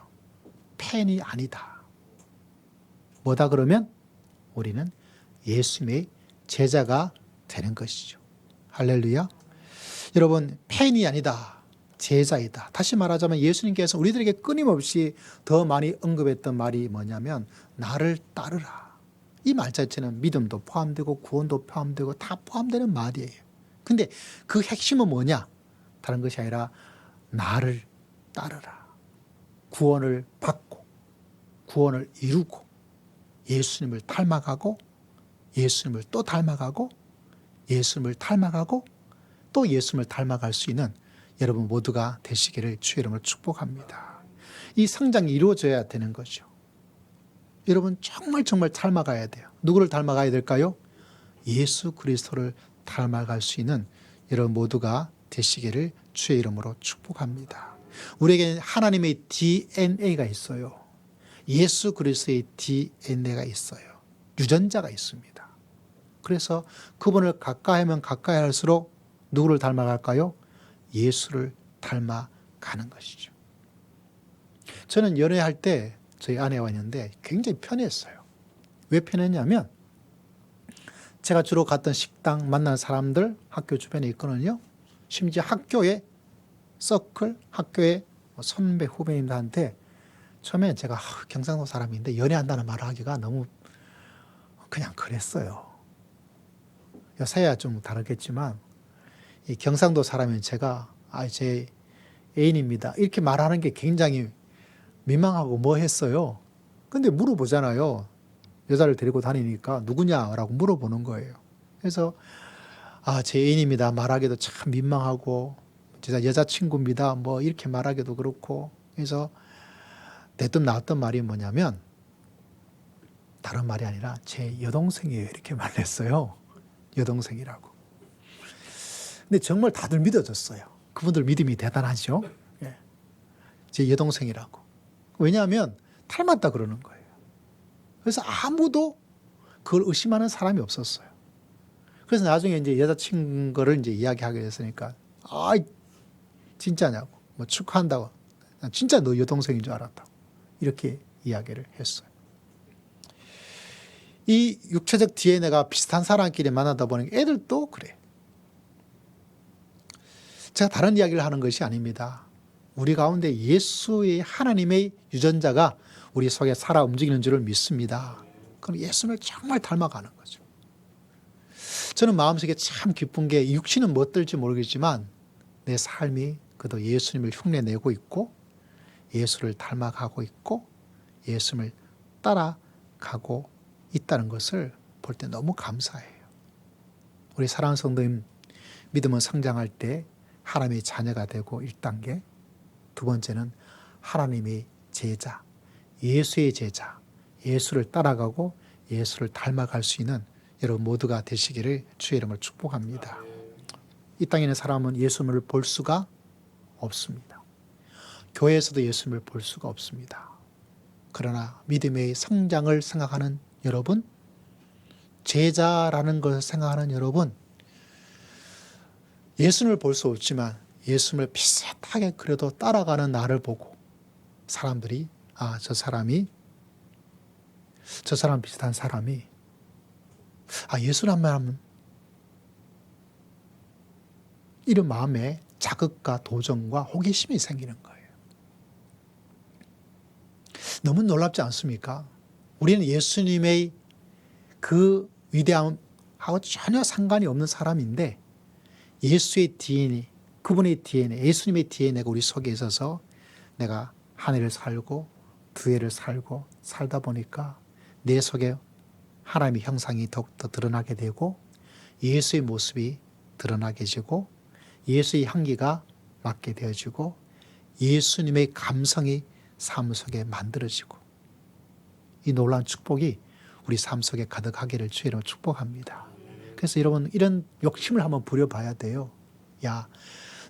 팬이 아니다. 뭐다 그러면? 우리는 예수님의 제자가 되는 것이죠. 할렐루야. 여러분, 팬이 아니다. 제자이다. 다시 말하자면 예수님께서 우리들에게 끊임없이 더 많이 언급했던 말이 뭐냐면 나를 따르라. 이 말 자체는 믿음도 포함되고 구원도 포함되고 다 포함되는 말이에요. 근데 그 핵심은 뭐냐? 다른 것이 아니라 나를 따르라. 구원을 받고 구원을 이루고 예수님을 닮아가고 예수님을 또 닮아가고 예수님을 닮아가고 또 예수님을 닮아갈 수 있는 여러분 모두가 되시기를 주의 이름으로 축복합니다. 이 성장이 이루어져야 되는 거죠. 여러분 정말 닮아가야 돼요. 누구를 닮아가야 될까요? 예수 그리스도를 닮아갈 수 있는 여러분 모두가 되시기를 주의 이름으로 축복합니다. 우리에게 하나님의 DNA가 있어요. 예수 그리스도의 DNA가 있어요. 유전자가 있습니다. 그래서 그분을 가까이 하면 가까이 할수록 누구를 닮아갈까요? 예수를 닮아가는 것이죠. 저는 연애할 때 저희 아내와 있는데 굉장히 편했어요. 왜 편했냐면 제가 주로 갔던 식당 만난 사람들 학교 주변에 있거든요. 심지어 학교의 서클, 학교의 선배 후배님들한테 처음에 제가 경상도 사람인데 연애한다는 말을 하기가 너무 그냥 그랬어요. 요새야 좀 다르겠지만 이 경상도 사람인 제가 제 애인입니다. 이렇게 말하는 게 굉장히 민망하고 뭐했어요. 근데 물어보잖아요. 여자를 데리고 다니니까 누구냐라고 물어보는 거예요. 그래서 제 애인입니다. 말하기도 참 민망하고 진짜 여자친구입니다. 뭐 이렇게 말하기도 그렇고 그래서 대뜸 나왔던 말이 뭐냐면 다른 말이 아니라 제 여동생이에요. 이렇게 말했어요. 여동생이라고. 근데 정말 다들 믿어졌어요. 그분들 믿음이 대단하죠. 예. 제 여동생이라고. 왜냐하면 닮았다 그러는 거예요. 그래서 아무도 그걸 의심하는 사람이 없었어요. 그래서 나중에 이제 여자친구를 이제 이야기하게 됐으니까, 진짜냐고, 뭐 축하한다고, 난 진짜 너 여동생인 줄 알았다고 이렇게 이야기를 했어요. 이 육체적 DNA가 비슷한 사람끼리 만나다 보니까 애들도 그래. 제가 다른 이야기를 하는 것이 아닙니다. 우리 가운데 예수의 하나님의 유전자가 우리 속에 살아 움직이는 줄을 믿습니다. 그럼 예수님을 정말 닮아가는 거죠. 저는 마음속에 참 기쁜 게 육신은 뭐 어떨지 모르겠지만 내 삶이 그래도 예수님을 흉내내고 있고 예수를 닮아가고 있고 예수님을 따라가고 있다는 것을 볼 때 너무 감사해요. 우리 사랑하는 성도님, 믿음은 성장할 때 하나님의 자녀가 되고 1단계, 두 번째는 하나님의 제자, 예수의 제자, 예수를 따라가고 예수를 닮아갈 수 있는 여러분 모두가 되시기를 주의 이름으로 축복합니다. 이 땅에 있는 사람은 예수님을 볼 수가 없습니다. 교회에서도 예수님을 볼 수가 없습니다. 그러나 믿음의 성장을 생각하는 여러분, 제자라는 것을 생각하는 여러분, 예수님을 볼 수 없지만 예수님을 비슷하게 그래도 따라가는 나를 보고 사람들이 저 사람 비슷한 사람이 예수란 말하면 이런 마음에 자극과 도전과 호기심이 생기는 거예요. 너무 놀랍지 않습니까? 우리는 예수님의 그 위대함하고 전혀 상관이 없는 사람인데 예수의 DNA, 그분의 DNA, 예수님의 DNA가 우리 속에 있어서 내가 한 해를 살고 두 해를 살고 살다 보니까 내 속에 하나님의 형상이 더욱더 드러나게 되고 예수의 모습이 드러나게 되고 예수의 향기가 맡게 되어지고 예수님의 감성이 삶 속에 만들어지고 이 놀라운 축복이 우리 삶 속에 가득하기를 주의 이름으로 축복합니다. 그래서 여러분 이런 욕심을 한번 부려봐야 돼요. 야,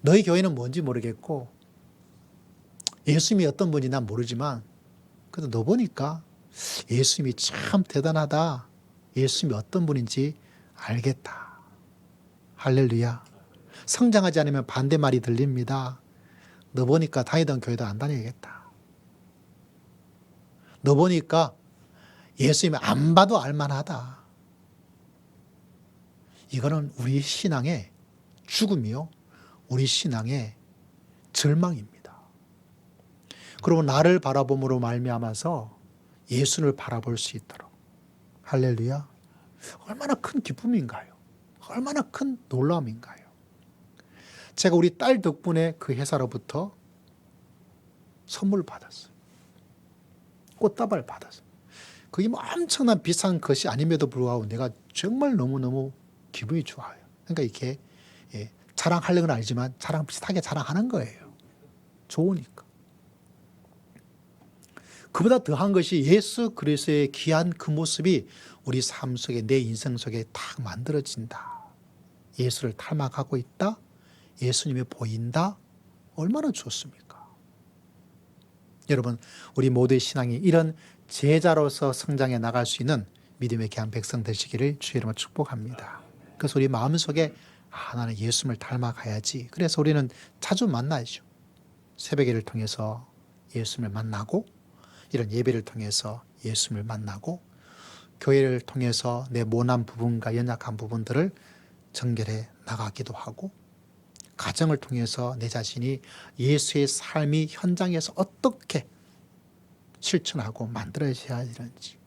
너희 교회는 뭔지 모르겠고 예수님이 어떤 분인지 난 모르지만 그래도 너 보니까 예수님이 참 대단하다. 예수님이 어떤 분인지 알겠다. 할렐루야. 성장하지 않으면 반대말이 들립니다. 너 보니까 다니던 교회도 안 다녀야겠다. 너 보니까 예수님이 안 봐도 알만하다. 이거는 우리 신앙의 죽음이요. 우리 신앙의 절망입니다. 그리고 나를 바라봄으로 말미암아서 예수를 바라볼 수 있도록. 할렐루야. 얼마나 큰 기쁨인가요? 얼마나 큰 놀라움인가요? 제가 우리 딸 덕분에 그 회사로부터 선물을 받았어요. 꽃다발 받았어요. 그게 뭐 엄청난 비싼 것이 아님에도 불구하고 내가 정말 너무너무 기분이 좋아요. 그러니까 이렇게 자랑하려는 건 아니지만 자랑 비슷하게 자랑하는 거예요. 좋으니까. 그보다 더한 것이 예수 그리스도의 귀한 그 모습이 우리 삶 속에 내 인생 속에 딱 만들어진다. 예수를 닮아가고 있다. 예수님이 보인다. 얼마나 좋습니까? 여러분 우리 모두의 신앙이 이런 제자로서 성장해 나갈 수 있는 믿음의 귀한 백성 되시기를 주의 이름으로 축복합니다. 그래서 우리 마음속에 나는 예수님을 닮아가야지. 그래서 우리는 자주 만나야죠. 새벽예를 통해서 예수님을 만나고 이런 예배를 통해서 예수님을 만나고 교회를 통해서 내 모난 부분과 연약한 부분들을 정결해 나가기도 하고 가정을 통해서 내 자신이 예수의 삶이 현장에서 어떻게 실천하고 만들어져야 되는지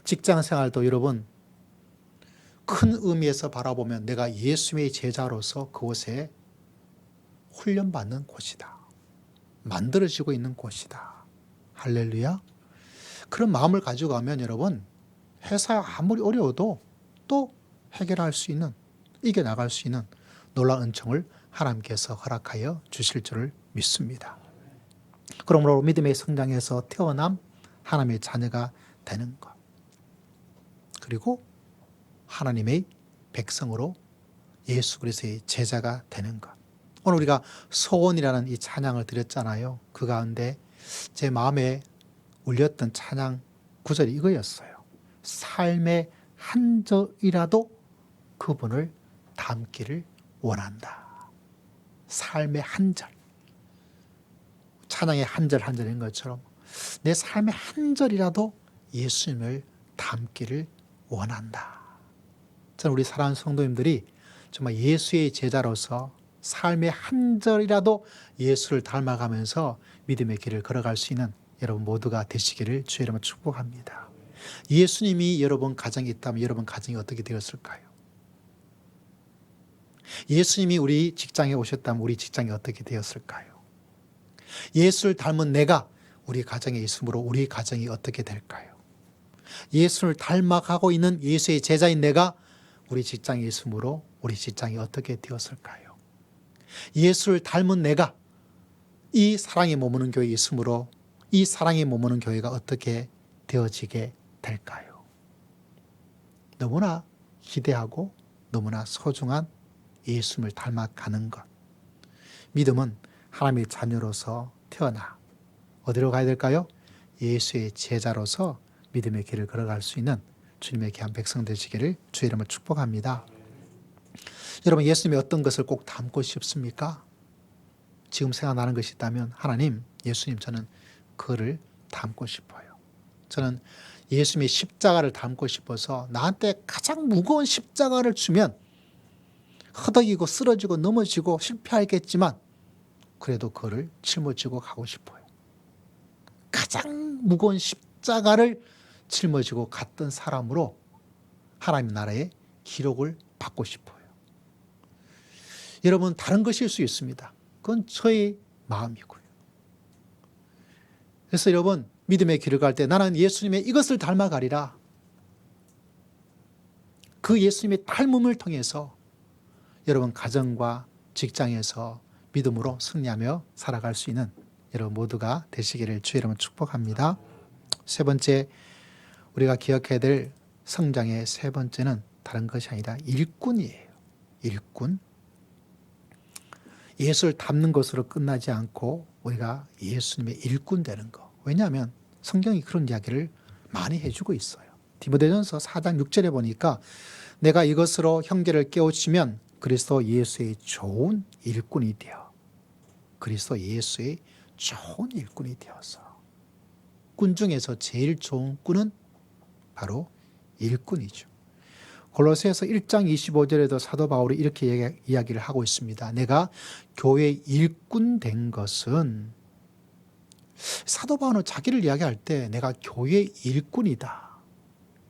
직장 생활도 여러분 큰 의미에서 바라보면 내가 예수님의 제자로서 그곳에 훈련받는 곳이다. 만들어지고 있는 곳이다. 할렐루야. 그런 마음을 가지고 가면 여러분 회사 아무리 어려워도 또 해결할 수 있는 이겨나갈 수 있는 놀라운 은총을 하나님께서 허락하여 주실 줄을 믿습니다. 그러므로 믿음의 성장에서 태어남 하나님의 자녀가 되는 것 그리고 하나님의 백성으로 예수 그리스도의 제자가 되는 것. 오늘 우리가 소원이라는 이 찬양을 드렸잖아요. 그 가운데 제 마음에 울렸던 찬양 구절이 이거였어요. 삶의 한 절이라도 그분을 닮기를 원한다. 삶의 한 절. 찬양의 한 절 한 절인 것처럼 내 삶의 한 절이라도 예수님을 닮기를 원한다. 저는 우리 사랑하는 성도님들이 정말 예수의 제자로서 삶의 한 절이라도 예수를 닮아가면서 믿음의 길을 걸어갈 수 있는 여러분 모두가 되시기를 주의 이름으로 축복합니다. 예수님이 여러분 가정에 있다면 여러분 가정이 어떻게 되었을까요? 예수님이 우리 직장에 오셨다면 우리 직장이 어떻게 되었을까요? 예수를 닮은 내가 우리 가정에 있으므로 우리 가정이 어떻게 될까요? 예수를 닮아가고 있는 예수의 제자인 내가 우리 직장에 있으므로 우리 직장이 어떻게 되었을까요? 예수를 닮은 내가 이 사랑이 머무는 교회에 있으므로 이 사랑이 머무는 교회가 어떻게 되어지게 될까요? 너무나 기대하고 너무나 소중한 예수님을 닮아가는 것. 믿음은 하나님의 자녀로서 태어나 어디로 가야 될까요? 예수의 제자로서 믿음의 길을 걸어갈 수 있는 주님의 귀한 백성 되시기를 주의 이름으로 축복합니다. 여러분 예수님이 어떤 것을 꼭 닮고 싶습니까? 지금 생각나는 것이 있다면 하나님, 예수님 저는 그를 닮고 싶어요. 저는 예수님의 십자가를 닮고 싶어서 나한테 가장 무거운 십자가를 주면 허덕이고 쓰러지고 넘어지고 실패하겠지만 그래도 그를 짊어지고 가고 싶어요. 가장 무거운 십자가를 짊어지고 갔던 사람으로 하나님 나라의 기록을 받고 싶어요. 여러분, 다른 것일 수 있습니다. 그건 저의 마음이고요. 그래서 여러분, 믿음의 길을 갈 때 나는 예수님의 이것을 닮아가리라. 그 예수님의 닮음을 통해서 여러분 가정과 직장에서 믿음으로 승리하며 살아갈 수 있는 여러분 모두가 되시기를 주의 이름으로 축복합니다. 세 번째, 우리가 기억해야 될 성장의 세 번째는 다른 것이 아니라 일꾼이에요. 일꾼. 예수를 닮는 것으로 끝나지 않고 우리가 예수님의 일꾼 되는 거. 왜냐하면 성경이 그런 이야기를 많이 해주고 있어요. 디모데전서 4장 6절에 보니까 내가 이것으로 형제를 깨우치면 그리스도 예수의 좋은 일꾼이 되어 그리스도 예수의 좋은 일꾼이 되어서 꾼 중에서 제일 좋은 꾼은 바로 일꾼이죠. 골로새서 1장 25절에도 사도 바울이 이렇게 이야기를 하고 있습니다. 내가 교회 일꾼 된 것은, 사도 바울은 자기를 이야기할 때 내가 교회 일꾼이다.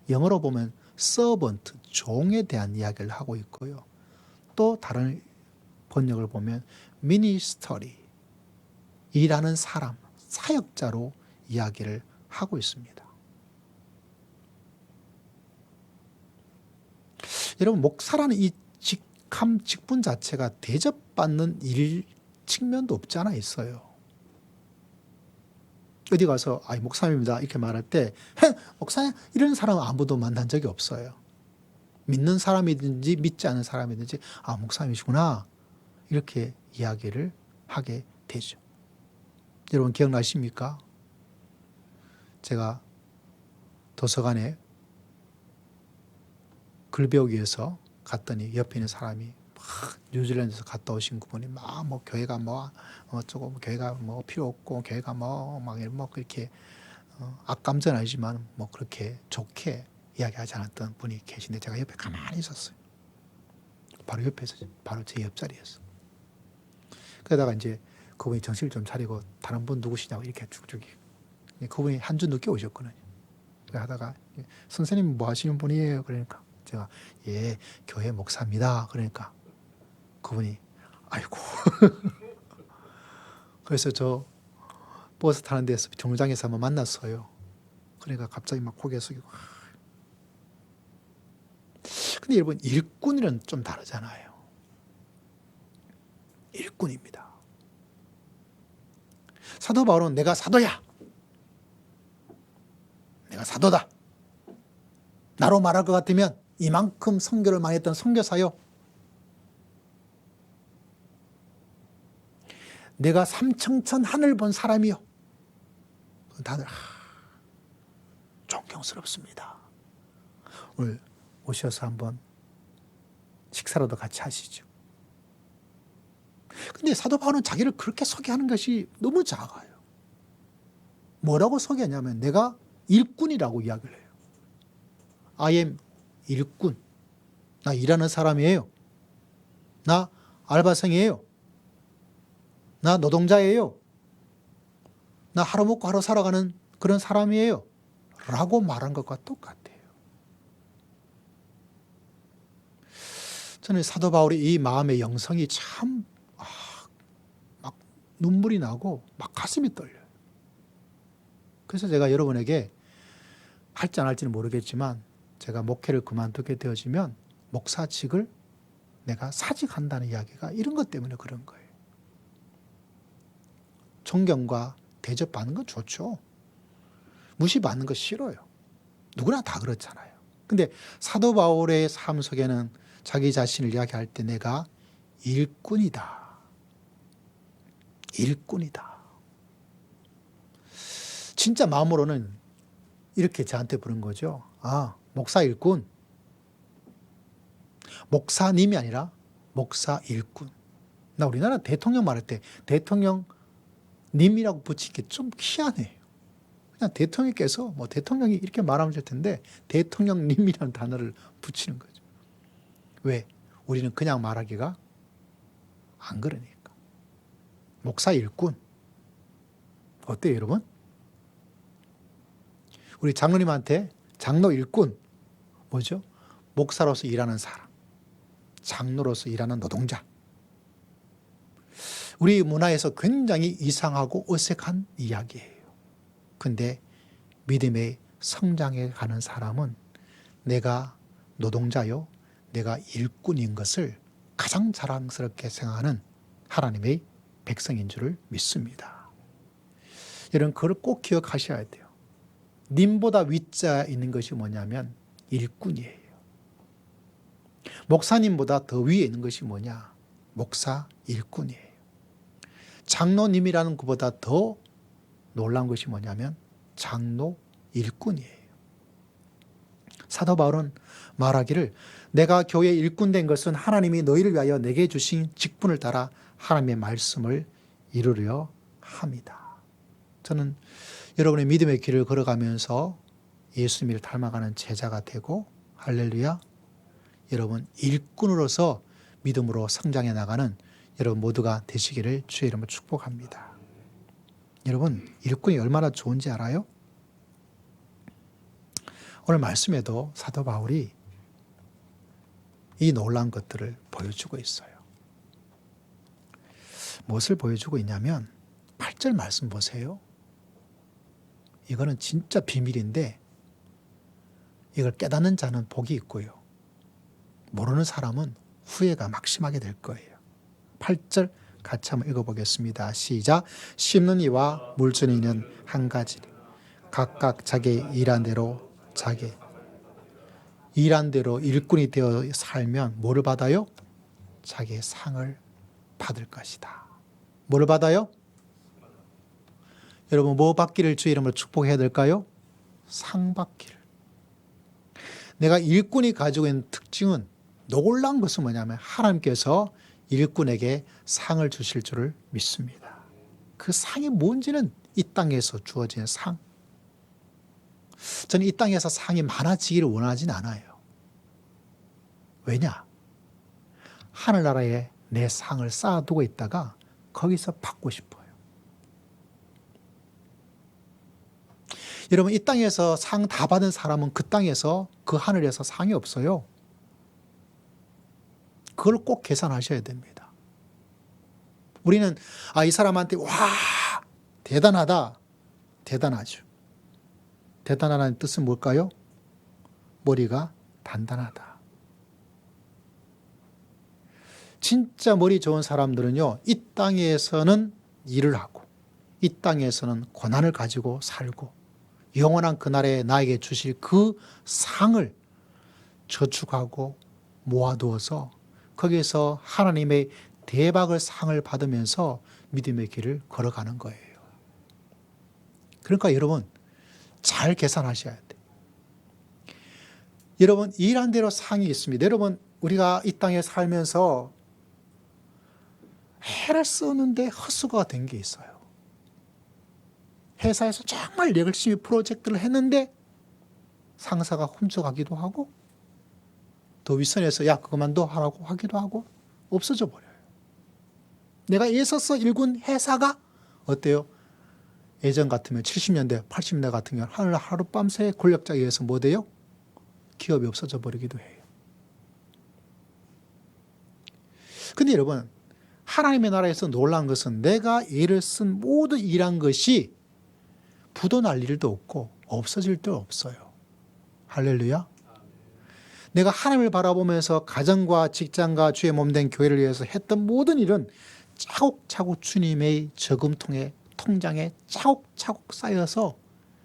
영어로 보면 서번트, 종에 대한 이야기를 하고 있고요. 또 다른 번역을 보면 미니스터리, 일하는 사람, 사역자로 이야기를 하고 있습니다. 여러분, 목사라는 이 직분 자체가 대접받는 일 측면도 없지 않아 있어요. 어디 가서 목사님입니다 이렇게 말할 때 목사님 이런 사람 아무도 만난 적이 없어요. 믿는 사람이든지 믿지 않는 사람이든지 목사님이시구나 이렇게 이야기를 하게 되죠. 여러분 기억나십니까? 제가 도서관에 글 배우기 위해서 갔더니 옆에 있는 사람이 막 뉴질랜드에서 갔다 오신 분이 막 교회가 어쩌고 교회가 필요 없고 교회가 막 이렇게 악감정 아니지만 그렇게 좋게 이야기하지 않았던 분이 계신데 제가 옆에 가만히 있었어요. 바로 옆에서 바로 제 옆자리였어. 그러다가 이제 그분이 정신을 좀 차리고 다른 분 누구시냐고 이렇게 쭉쭉 그분이 한 주 늦게 오셨거든요. 하다가 선생님 뭐 하시는 분이에요? 그러니까 제가 교회 목사입니다. 그러니까 그분이 아이고 그래서 저 버스 타는 데서 정류장에서 한번 만났어요. 그러니까 갑자기 막 고개 숙이고. 근데 여러분 일꾼이란 좀 다르잖아요. 일꾼입니다. 사도 바울은 내가 사도야. 내가 사도다. 나로 말할 것 같으면 이만큼 선교를 많이 했던 선교사요. 내가 삼청천 하늘 본 사람이요. 다들 존경스럽습니다. 오늘 오셔서 한번 식사라도 같이 하시죠. 근데 사도 바울은 자기를 그렇게 소개하는 것이 너무 작아요. 뭐라고 소개하냐면 내가 일꾼이라고 이야기를 해요. I am 일꾼. 나 일하는 사람이에요. 나 알바생이에요. 나 노동자예요. 나 하루 먹고 하루 살아가는 그런 사람이에요. 라고 말한 것과 똑같아요. 저는 사도 바울의 이 마음의 영성이 참 막 눈물이 나고 막 가슴이 떨려요. 그래서 제가 여러분에게 할지 안 할지는 모르겠지만 제가 목회를 그만두게 되어지면 목사직을 내가 사직한다는 이야기가 이런 것 때문에 그런 거예요. 존경과 대접받는 건 좋죠. 무시받는 거 싫어요. 누구나 다 그렇잖아요. 근데 사도 바울의 삶 속에는 자기 자신을 이야기할 때 내가 일꾼이다. 일꾼이다. 진짜 마음으로는 이렇게 저한테 부른 거죠. 목사 일꾼. 목사님이 아니라 목사 일꾼. 나 우리나라 대통령 말할 때 대통령님이라고 붙이는 게 좀 희한해요. 그냥 대통령께서 대통령이 이렇게 말하면 될 텐데 대통령님이라는 단어를 붙이는 거죠. 왜? 우리는 그냥 말하기가 안 그러니까. 목사 일꾼. 어때요, 여러분? 우리 장로님한테 장로 일꾼, 뭐죠? 목사로서 일하는 사람, 장로로서 일하는 노동자. 우리 문화에서 굉장히 이상하고 어색한 이야기예요. 근데 믿음의 성장해 가는 사람은 내가 노동자요, 내가 일꾼인 것을 가장 자랑스럽게 생각하는 하나님의 백성인 줄을 믿습니다. 여러분, 그걸 꼭 기억하셔야 돼요. 님보다 위자 있는 것이 뭐냐면 일꾼이에요. 목사님보다 더 위에 있는 것이 뭐냐? 목사 일꾼이에요. 장로님이라는 것보다 더 놀라운 것이 뭐냐면 장로 일꾼이에요. 사도 바울은 말하기를 내가 교회 일꾼 된 것은 하나님이 너희를 위하여 내게 주신 직분을 따라 하나님의 말씀을 이루려 합니다. 저는 여러분의 믿음의 길을 걸어가면서 예수님을 닮아가는 제자가 되고, 할렐루야, 여러분 일꾼으로서 믿음으로 성장해 나가는 여러분 모두가 되시기를 주의 이름으로 축복합니다. 여러분, 일꾼이 얼마나 좋은지 알아요? 오늘 말씀에도 사도 바울이 이 놀라운 것들을 보여주고 있어요. 무엇을 보여주고 있냐면 8절 말씀 보세요. 이거는 진짜 비밀인데 이걸 깨닫는 자는 복이 있고요, 모르는 사람은 후회가 막심하게 될 거예요. 8절 같이 한번 읽어보겠습니다. 시작. 심는 이와 물 주는 이는 한 가지, 각각 자기 일한 대로 자기 일한 대로 일꾼이 되어 살면 뭐를 받아요? 자기의 상을 받을 것이다. 뭐를 받아요? 여러분, 뭐 받기를 주의 이름으로 축복해야 될까요? 상 받기를. 내가 일꾼이 가지고 있는 특징은, 놀라운 것은 뭐냐면 하나님께서 일꾼에게 상을 주실 줄을 믿습니다. 그 상이 뭔지는 이 땅에서 주어지는 상. 저는 이 땅에서 상이 많아지기를 원하진 않아요. 왜냐? 하늘나라에 내 상을 쌓아두고 있다가 거기서 받고 싶어요. 여러분, 이 땅에서 상 다 받은 사람은 그 땅에서, 그 하늘에서 상이 없어요. 그걸 꼭 계산하셔야 됩니다. 우리는 이 사람한테 와, 대단하다. 대단하죠. 대단하다는 뜻은 뭘까요? 머리가 단단하다. 진짜 머리 좋은 사람들은요, 이 땅에서는 일을 하고 이 땅에서는 고난을 가지고 살고 영원한 그날에 나에게 주실 그 상을 저축하고 모아두어서 거기에서 하나님의 대박을 상을 받으면서 믿음의 길을 걸어가는 거예요. 그러니까 여러분, 잘 계산하셔야 돼요. 여러분, 일한 대로 상이 있습니다. 여러분, 우리가 이 땅에 살면서 해를 쓰는데 헛수고가 된 게 있어요. 회사에서 정말 열심히 프로젝트를 했는데 상사가 훔쳐가기도 하고, 더 윗선에서 야 그것만도 하라고 하기도 하고 없어져 버려요. 내가 애써서 일군 회사가 어때요? 예전 같으면 70년대, 80년대 같은 경우는 하룻밤새 권력자에 의해서 뭐 돼요? 기업이 없어져 버리기도 해요. 근데 여러분, 하나님의 나라에서 놀라운 것은 내가 애를 쓴 모든 일한 것이 부도날 일도 없고 없어질 일도 없어요. 할렐루야. 내가 하나님을 바라보면서 가정과 직장과 주의 몸된 교회를 위해서 했던 모든 일은 차곡차곡 주님의 저금통에, 통장에 차곡차곡 쌓여서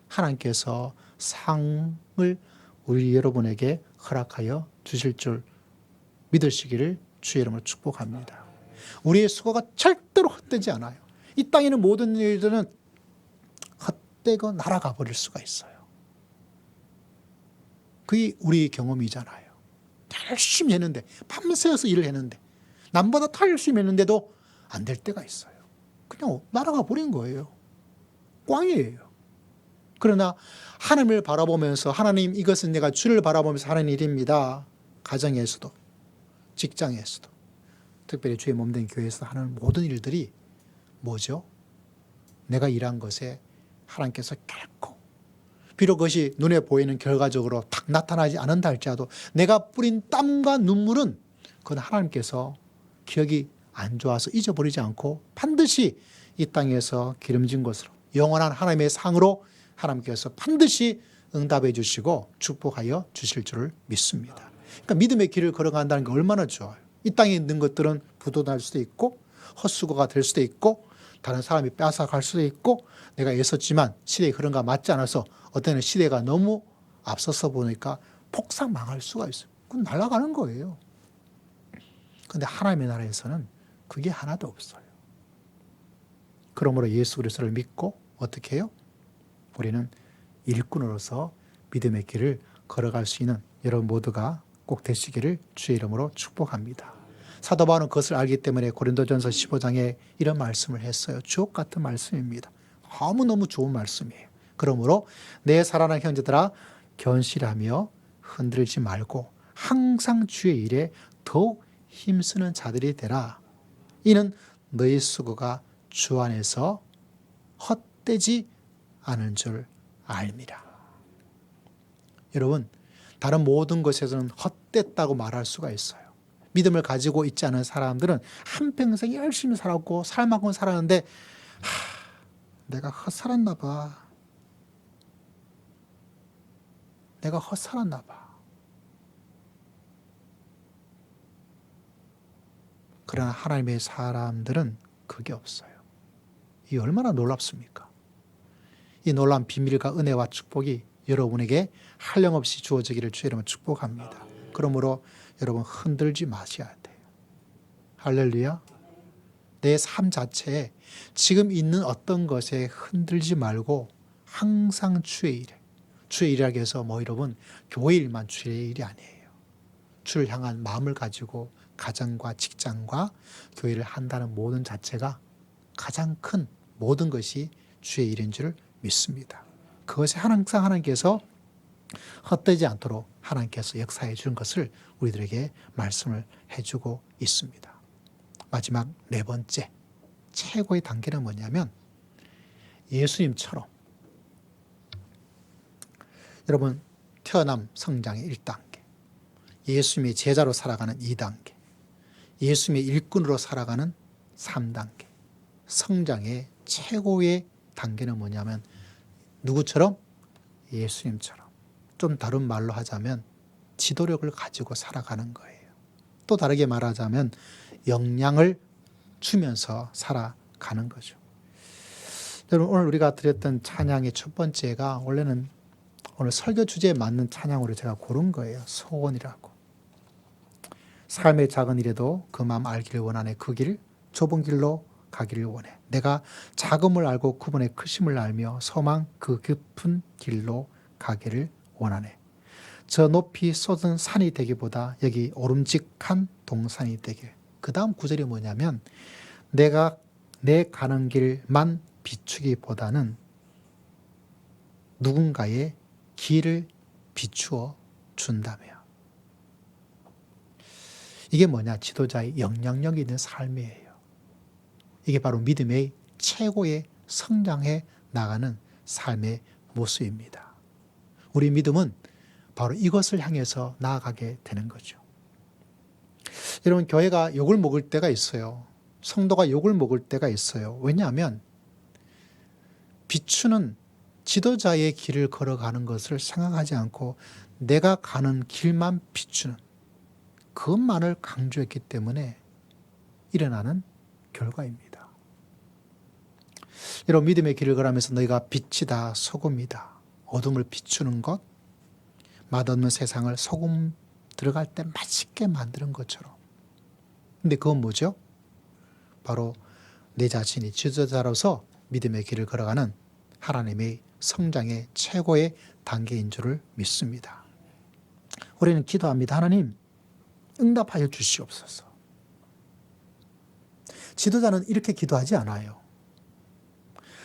하나님께서 상을 우리 여러분에게 허락하여 주실 줄 믿으시기를 주의 이름으로 축복합니다. 우리의 수고가 절대로 헛되지 않아요. 이 땅에 있는 모든 일들은 헛되고 날아가 버릴 수가 있어요. 그게 우리 경험이잖아요. 열심히 했는데, 밤새워서 일을 했는데, 남보다 더 열심히 했는데도 안 될 때가 있어요. 그냥 날아가 버린 거예요. 꽝이에요. 그러나 하나님을 바라보면서, 하나님, 이것은 내가 주를 바라보면서 하는 일입니다. 가정에서도 직장에서도 특별히 주의 몸된 교회에서 하는 모든 일들이 뭐죠? 내가 일한 것에 하나님께서 결코, 비록 그것이 눈에 보이는 결과적으로 딱 나타나지 않는다 할지라도 내가 뿌린 땀과 눈물은 그건 하나님께서 기억이 안 좋아서 잊어버리지 않고 반드시 이 땅에서 기름진 것으로 영원한 하나님의 상으로 하나님께서 반드시 응답해 주시고 축복하여 주실 줄을 믿습니다. 그러니까 믿음의 길을 걸어간다는 게 얼마나 좋아요. 이 땅에 있는 것들은 부도날 수도 있고 헛수고가 될 수도 있고 다른 사람이 빼앗아갈 수도 있고 내가 애썼지만 시대에 그런 거 맞지 않아서 어떤 때는 시대가 너무 앞서서 보니까 폭삭 망할 수가 있어요. 그건 날아가는 거예요. 그런데 하나님의 나라에서는 그게 하나도 없어요. 그러므로 예수 그리스도를 믿고 어떻게 해요? 우리는 일꾼으로서 믿음의 길을 걸어갈 수 있는 여러분 모두가 꼭 되시기를 주의 이름으로 축복합니다. 사도 바울은 그것을 알기 때문에 고린도전서 15장에 이런 말씀을 했어요. 주옥 같은 말씀입니다. 너무너무 좋은 말씀이에요. 그러므로 내 사랑하는 형제들아 견실하며 흔들지 말고 항상 주의 일에 더욱 힘쓰는 자들이 되라. 이는 너희 수고가 주 안에서 헛되지 않은 줄 알미라. 여러분, 다른 모든 것에서는 헛됐다고 말할 수가 있어요. 믿음을 가지고 있지 않은 사람들은 한평생 열심히 살았고 살만큼 살았는데 내가 헛살았나 봐. 내가 헛살았나 봐. 그러나 하나님의 사람들은 그게 없어요. 이 얼마나 놀랍습니까? 이 놀라운 비밀과 은혜와 축복이 여러분에게 한량없이 주어지기를 주의 이름으로 축복합니다. 그러므로 여러분 흔들지 마셔야 돼요. 할렐루야. 내 삶 자체에 지금 있는 어떤 것에 흔들지 말고 항상 주의 일에, 주의 일이라고 해서 여러분 교회 일만 주의 일이 아니에요. 주를 향한 마음을 가지고 가정과 직장과 교회를 한다는 모든 자체가 가장 큰 모든 것이 주의 일인 줄 믿습니다. 그것이 항상 하나님께서 헛되지 않도록 하나님께서 역사해 주는 것을 우리들에게 말씀을 해주고 있습니다. 마지막 네 번째 최고의 단계는 뭐냐면 예수님처럼 여러분 태어남 성장의 1단계, 예수님의 제자로 살아가는 2단계, 예수님의 일꾼으로 살아가는 3단계, 성장의 최고의 단계는 뭐냐면 누구처럼? 예수님처럼. 좀 다른 말로 하자면 지도력을 가지고 살아가는 거예요. 또 다르게 말하자면 영향을 주면서 살아가는 거죠. 여러분 오늘 우리가 드렸던 찬양의 첫 번째가 원래는 오늘 설교 주제에 맞는 찬양으로 제가 고른 거예요. 소원이라고. 삶의 작은 일에도 그 마음 알기를 원하네. 그 길 좁은 길로 가기를 원해. 내가 작음을 알고 구분의 크심을 알며 소망 그 깊은 길로 가기를 원하네. 저 높이 쏟은 산이 되기보다 여기 오름직한 동산이 되길. 그 다음 구절이 뭐냐면 내가 내 가는 길만 비추기보다는 누군가의 길을 비추어 준다며. 이게 뭐냐? 지도자의 영향력 있는 삶이에요. 이게 바로 믿음의 최고의 성장해 나가는 삶의 모습입니다. 우리 믿음은 바로 이것을 향해서 나아가게 되는 거죠. 여러분 교회가 욕을 먹을 때가 있어요. 성도가 욕을 먹을 때가 있어요. 왜냐하면 비추는 지도자의 길을 걸어가는 것을 생각하지 않고 내가 가는 길만 비추는 그것만을 강조했기 때문에 일어나는 결과입니다. 여러분 믿음의 길을 걸으면서 너희가 빛이다 소금이다 어둠을 비추는 것 맛없는 세상을 소금 들어갈 때 맛있게 만드는 것처럼. 근데 그건 뭐죠? 바로 내 자신이 지도자로서 믿음의 길을 걸어가는 하나님의 성장의 최고의 단계인 줄을 믿습니다. 우리는 기도합니다. 하나님 응답하여 주시옵소서. 지도자는 이렇게 기도하지 않아요.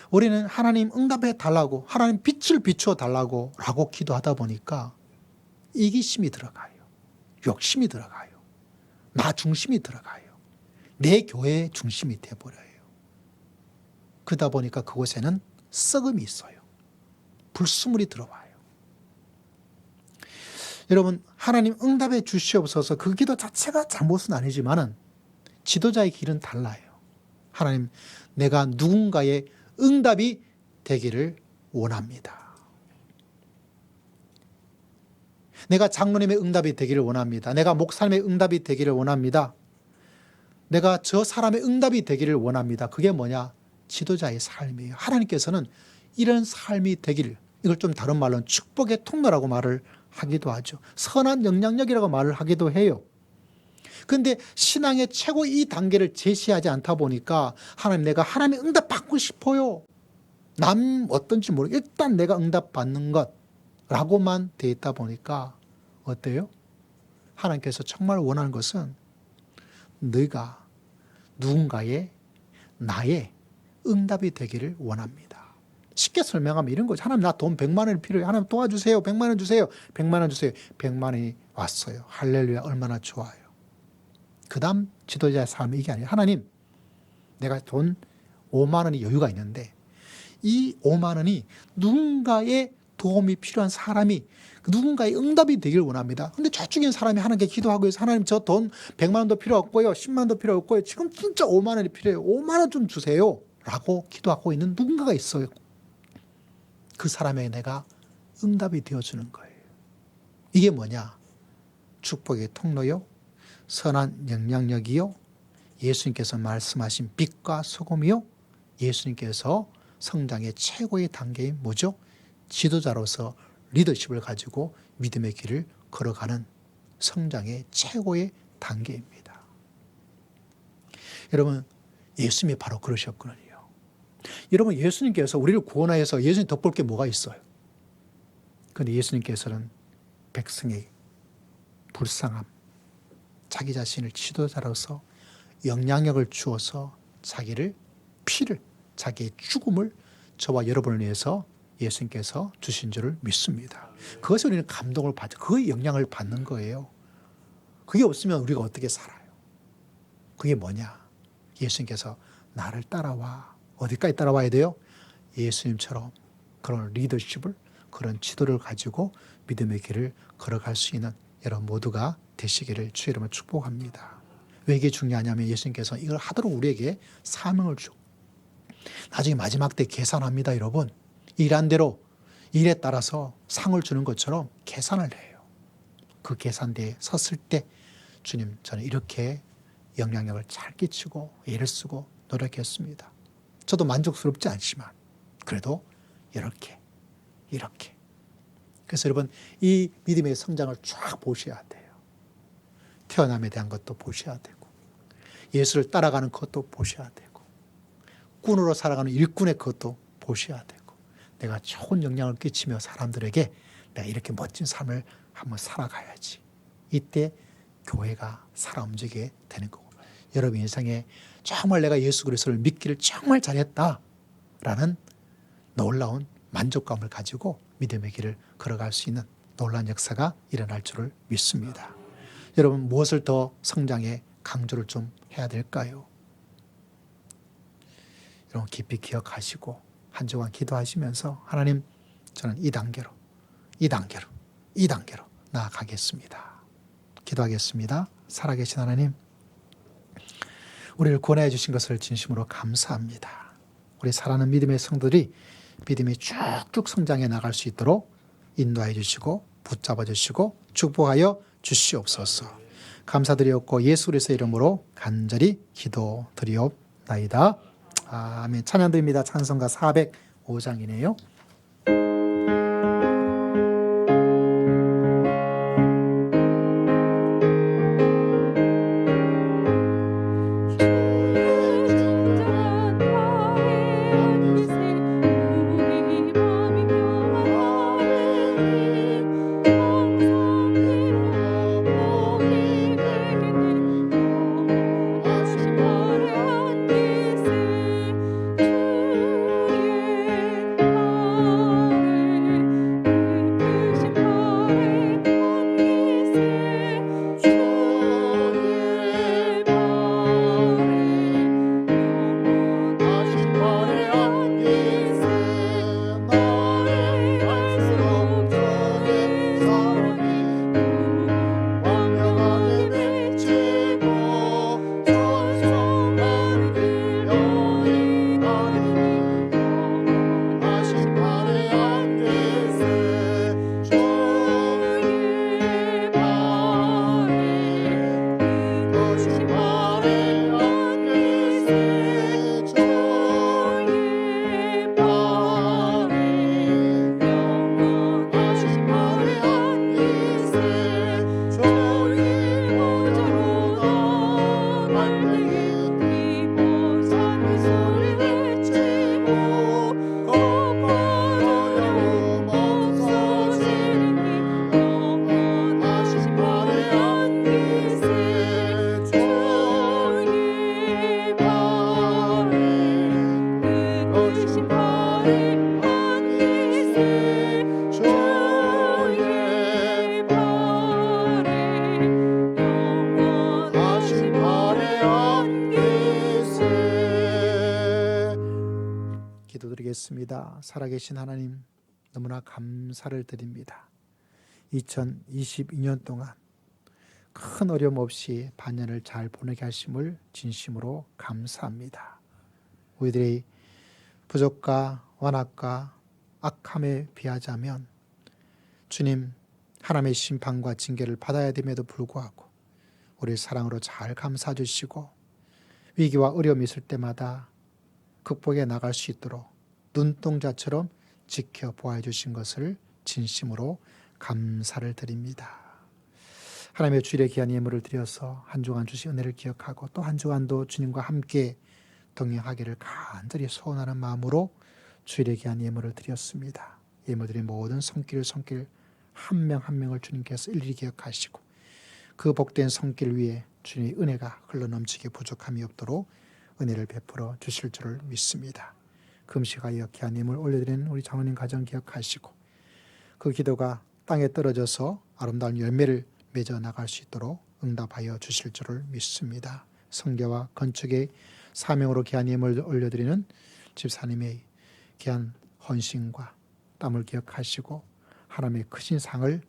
우리는 하나님 응답해 달라고, 하나님 빛을 비추어 달라고 라고 기도하다 보니까 이기심이 들어가요. 욕심이 들어가요. 나 중심이 들어가요. 내 교회의 중심이 되어버려요. 그러다 보니까 그곳에는 썩음이 있어요. 불순물이 들어와요. 여러분 하나님 응답해 주시옵소서 그 기도 자체가 잘못은 아니지만은 지도자의 길은 달라요. 하나님 내가 누군가의 응답이 되기를 원합니다. 내가 장로님의 응답이 되기를 원합니다. 내가 목사님의 응답이 되기를 원합니다. 내가 저 사람의 응답이 되기를 원합니다. 그게 뭐냐? 지도자의 삶이에요. 하나님께서는 이런 삶이 되기를, 이걸 좀 다른 말로는 축복의 통로라고 말을 하기도 하죠. 선한 영향력이라고 말을 하기도 해요. 그런데 신앙의 최고 이 단계를 제시하지 않다 보니까 하나님 내가 하나님의 응답 받고 싶어요. 남 어떤지 모르고 일단 내가 응답 받는 것라고만 돼 있다 보니까 어때요? 하나님께서 정말 원하는 것은 너희가 누군가의 나의 응답이 되기를 원합니다. 쉽게 설명하면 이런 거죠. 하나님 나 돈 100만 원이 필요해요. 하나님 도와주세요. 100만 원 주세요. 100만 원 주세요. 100만 원이 왔어요. 할렐루야 얼마나 좋아요. 그 다음 지도자의 삶이 이게 아니에요. 하나님 내가 돈 5만 원이 여유가 있는데 이 5만 원이 누군가의 도움이 필요한 사람이 누군가의 응답이 되길 원합니다. 근데 저쪽에 사람이 하나님께 기도하고 해서 하나님 저 돈 100만 원도 필요 없고요. 10만 원도 필요 없고요. 지금 진짜 5만 원이 필요해요. 5만 원 좀 주세요. 라고 기도하고 있는 누군가가 있어요. 그 사람에게 내가 응답이 되어주는 거예요. 이게 뭐냐? 축복의 통로요. 선한 영향력이요. 예수님께서 말씀하신 빛과 소금이요. 예수님께서 성장의 최고의 단계인 뭐죠? 지도자로서 리더십을 가지고 믿음의 길을 걸어가는 성장의 최고의 단계입니다. 여러분 예수님이 바로 그러셨거든요. 여러분 예수님께서 우리를 구원하여서 예수님 덕볼 게 뭐가 있어요? 그런데 예수님께서는 백성의 불쌍함, 자기 자신을 지도자로서 영향력을 주어서 자기를 피를, 자기의 죽음을 저와 여러분을 위해서 예수님께서 주신 줄을 믿습니다. 그것을 우리는 감동을 받죠. 그 영향을 받는 거예요. 그게 없으면 우리가 어떻게 살아요? 그게 뭐냐? 예수님께서 나를 따라와. 어디까지 따라와야 돼요? 예수님처럼 그런 리더십을, 그런 지도를 가지고 믿음의 길을 걸어갈 수 있는 여러분 모두가 되시기를 주의 이름으로 축복합니다. 왜 이게 중요하냐면 예수님께서 이걸 하도록 우리에게 사명을 주고 나중에 마지막 때 계산합니다. 여러분 일한 대로 일에 따라서 상을 주는 것처럼 계산을 해요. 그 계산대에 섰을 때 주님 저는 이렇게 영향력을 잘 끼치고 애를 쓰고 노력했습니다. 저도 만족스럽지 않지만 그래도 이렇게 그래서 여러분 이 믿음의 성장을 쫙 보셔야 돼요. 태어남에 대한 것도 보셔야 되고 예수를 따라가는 것도 보셔야 되고 꾼으로 살아가는 일꾼의 것도 보셔야 되고 내가 좋은 영향을 끼치며 사람들에게 내가 이렇게 멋진 삶을 한번 살아가야지. 이때 교회가 살아 움직이게 되는 거고 여러분 인생에 정말 내가 예수 그리스도를 믿기를 정말 잘했다라는 놀라운 만족감을 가지고 믿음의 길을 걸어갈 수 있는 놀라운 역사가 일어날 줄을 믿습니다. 여러분 무엇을 더 성장에 강조를 좀 해야 될까요? 여러분 깊이 기억하시고 한 주간 기도하시면서 하나님 저는 이 단계로 나아가겠습니다. 기도하겠습니다. 살아계신 하나님 우리를 구원해 주신 것을 진심으로 감사합니다. 우리 사랑하는 믿음의 성도들이 믿음이 쭉쭉 성장해 나갈 수 있도록 인도해 주시고 붙잡아 주시고 축복하여 주시옵소서. 감사드리옵고 예수 그리스도의 이름으로 간절히 기도드리옵나이다. 아멘. 찬양드립니다. 찬송가 405장이네요. 기도하겠습니다. 살아계신 하나님, 너무나 감사를 드립니다. 2022년 동안 큰 어려움 없이 반년을 잘 보내게 하심을 진심으로 감사합니다. 우리들의 부족과 완악과 악함에 비하자면 주님, 하나님의 심판과 징계를 받아야 됨에도 불구하고 우리 사랑으로 잘 감싸 주시고 위기와 어려움이 있을 때마다 극복해 나갈 수 있도록 눈동자처럼 지켜보아 주신 것을 진심으로 감사를 드립니다. 하나님의 주일의 귀한 예물을 드려서 한 주간 주신 은혜를 기억하고 또 한 주간도 주님과 함께 동행하기를 간절히 소원하는 마음으로 주일의 귀한 예물을 드렸습니다. 예물들의 모든 손길 한 명 한 명을 주님께서 일일이 기억하시고 그 복된 손길 위에 주님의 은혜가 흘러넘치게 부족함이 없도록 은혜를 베풀어 주실 줄을 믿습니다. 금식하여 귀한 예물 올려드리는 우리 장로님 가정 기억하시고 그 기도가 땅에 떨어져서 아름다운 열매를 맺어 나갈 수 있도록 응답하여 주실 줄을 믿습니다. 성교와 건축의 사명으로 귀한 예물을 올려드리는 집사님의 귀한 헌신과 땀을 기억하시고 하나님의 크신 상을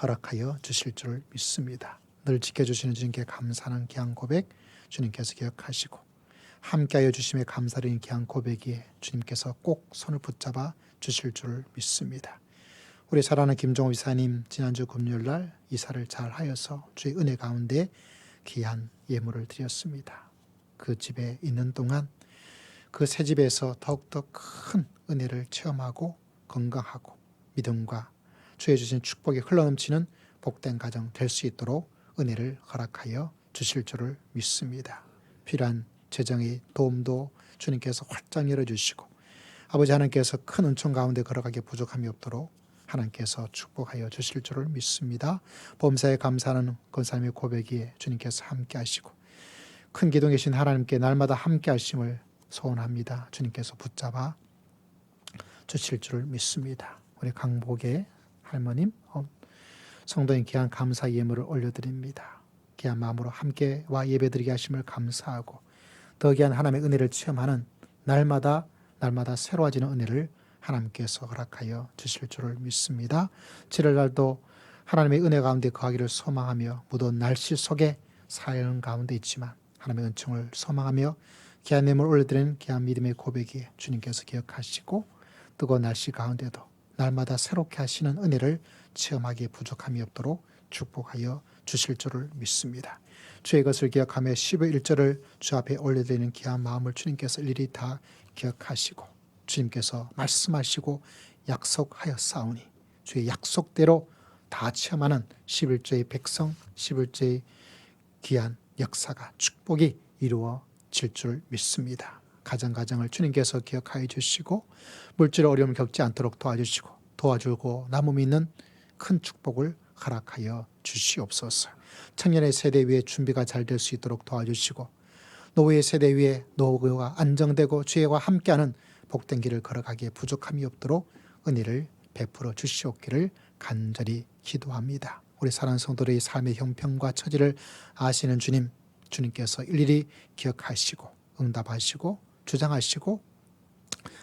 허락하여 주실 줄을 믿습니다. 늘 지켜주시는 주님께 감사하는 귀한 고백 주님께서 기억하시고 함께하여 주심에 감사드리는 귀한 고백에 주님께서 꼭 손을 붙잡아 주실 줄을 믿습니다. 우리 사랑하는 김종호 이사님 지난주 금요일날 이사를 잘 하여서 주의 은혜 가운데 귀한 예물을 드렸습니다. 그 집에 있는 동안 그 새 집에서 더욱더 큰 은혜를 체험하고 건강하고 믿음과 주의 주신 축복이 흘러넘치는 복된 가정 될 수 있도록 은혜를 허락하여 주실 줄을 믿습니다. 필요한 재정의 도움도 주님께서 활짝 열어주시고 아버지 하나님께서 큰 은총 가운데 걸어가기에 부족함이 없도록 하나님께서 축복하여 주실 줄을 믿습니다. 범사에 감사하는 권사님의 고백에 주님께서 함께 하시고 큰 기둥에 계신 하나님께 날마다 함께 하심을 소원합니다. 주님께서 붙잡아 주실 줄을 믿습니다. 우리 강복의 할머님, 성도인 귀한 감사 예물을 올려드립니다. 귀한 마음으로 함께와 예배드리게 하심을 감사하고 더 귀한 하나님의 은혜를 체험하는 날마다 새로워지는 은혜를 하나님께서 허락하여 주실 줄을 믿습니다. 7월날도 하나님의 은혜 가운데 거하기를 소망하며 무더운 날씨 속에 사연 가운데 있지만 하나님의 은총을 소망하며 귀한 예물 올려드리는 귀한 믿음의 고백에 주님께서 기억하시고 뜨거운 날씨 가운데도 날마다 새롭게 하시는 은혜를 체험하기에 부족함이 없도록 축복하여 주실 줄을 믿습니다. 주의 것을 기억하며 11절을 주 앞에 올려드리는 귀한 마음을 주님께서 일일이 다 기억하시고 주님께서 말씀하시고 약속하여 싸우니 주의 약속대로 다 체험하는 11조의 백성, 11조의 귀한 역사가 축복이 이루어질 줄 믿습니다. 가정을 주님께서 기억하여 주시고 물질 어려움을 겪지 않도록 도와주시고 도와주고 남음이 있는 큰 축복을 허락하여 주시옵소서. 청년의 세대 위에 준비가 잘 될 수 있도록 도와주시고 노후의 세대 위에 노후가 안정되고 주의와 함께하는 복된 길을 걸어가기에 부족함이 없도록 은혜를 베풀어 주시옵기를 간절히 기도합니다. 우리 사랑하는 성도들의 삶의 형편과 처지를 아시는 주님께서 일일이 기억하시고 응답하시고 주장하시고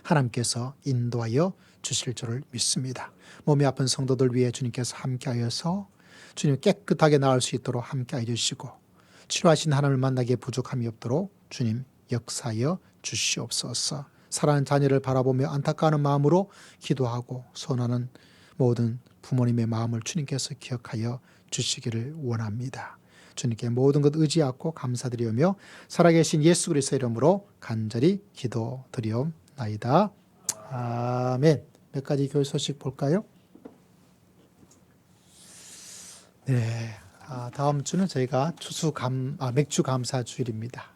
하나님께서 인도하여 주실 줄을 믿습니다. 몸이 아픈 성도들 위해 주님께서 함께하여서 주님 깨끗하게 나을 수 있도록 함께해 주시고 치료하신 하나님을 만나기에 부족함이 없도록 주님 역사하여 주시옵소서. 사랑하는 자녀를 바라보며 안타까워하는 마음으로 기도하고 소원하는 모든 부모님의 마음을 주님께서 기억하여 주시기를 원합니다. 주님께 모든 것 의지하고 감사드리며 살아계신 예수 그리스도의 이름으로 간절히 기도드리옵나이다. 아멘. 몇 가지 교회 소식 볼까요? 네, 다음 주는 저희가 맥주 감사 주일입니다.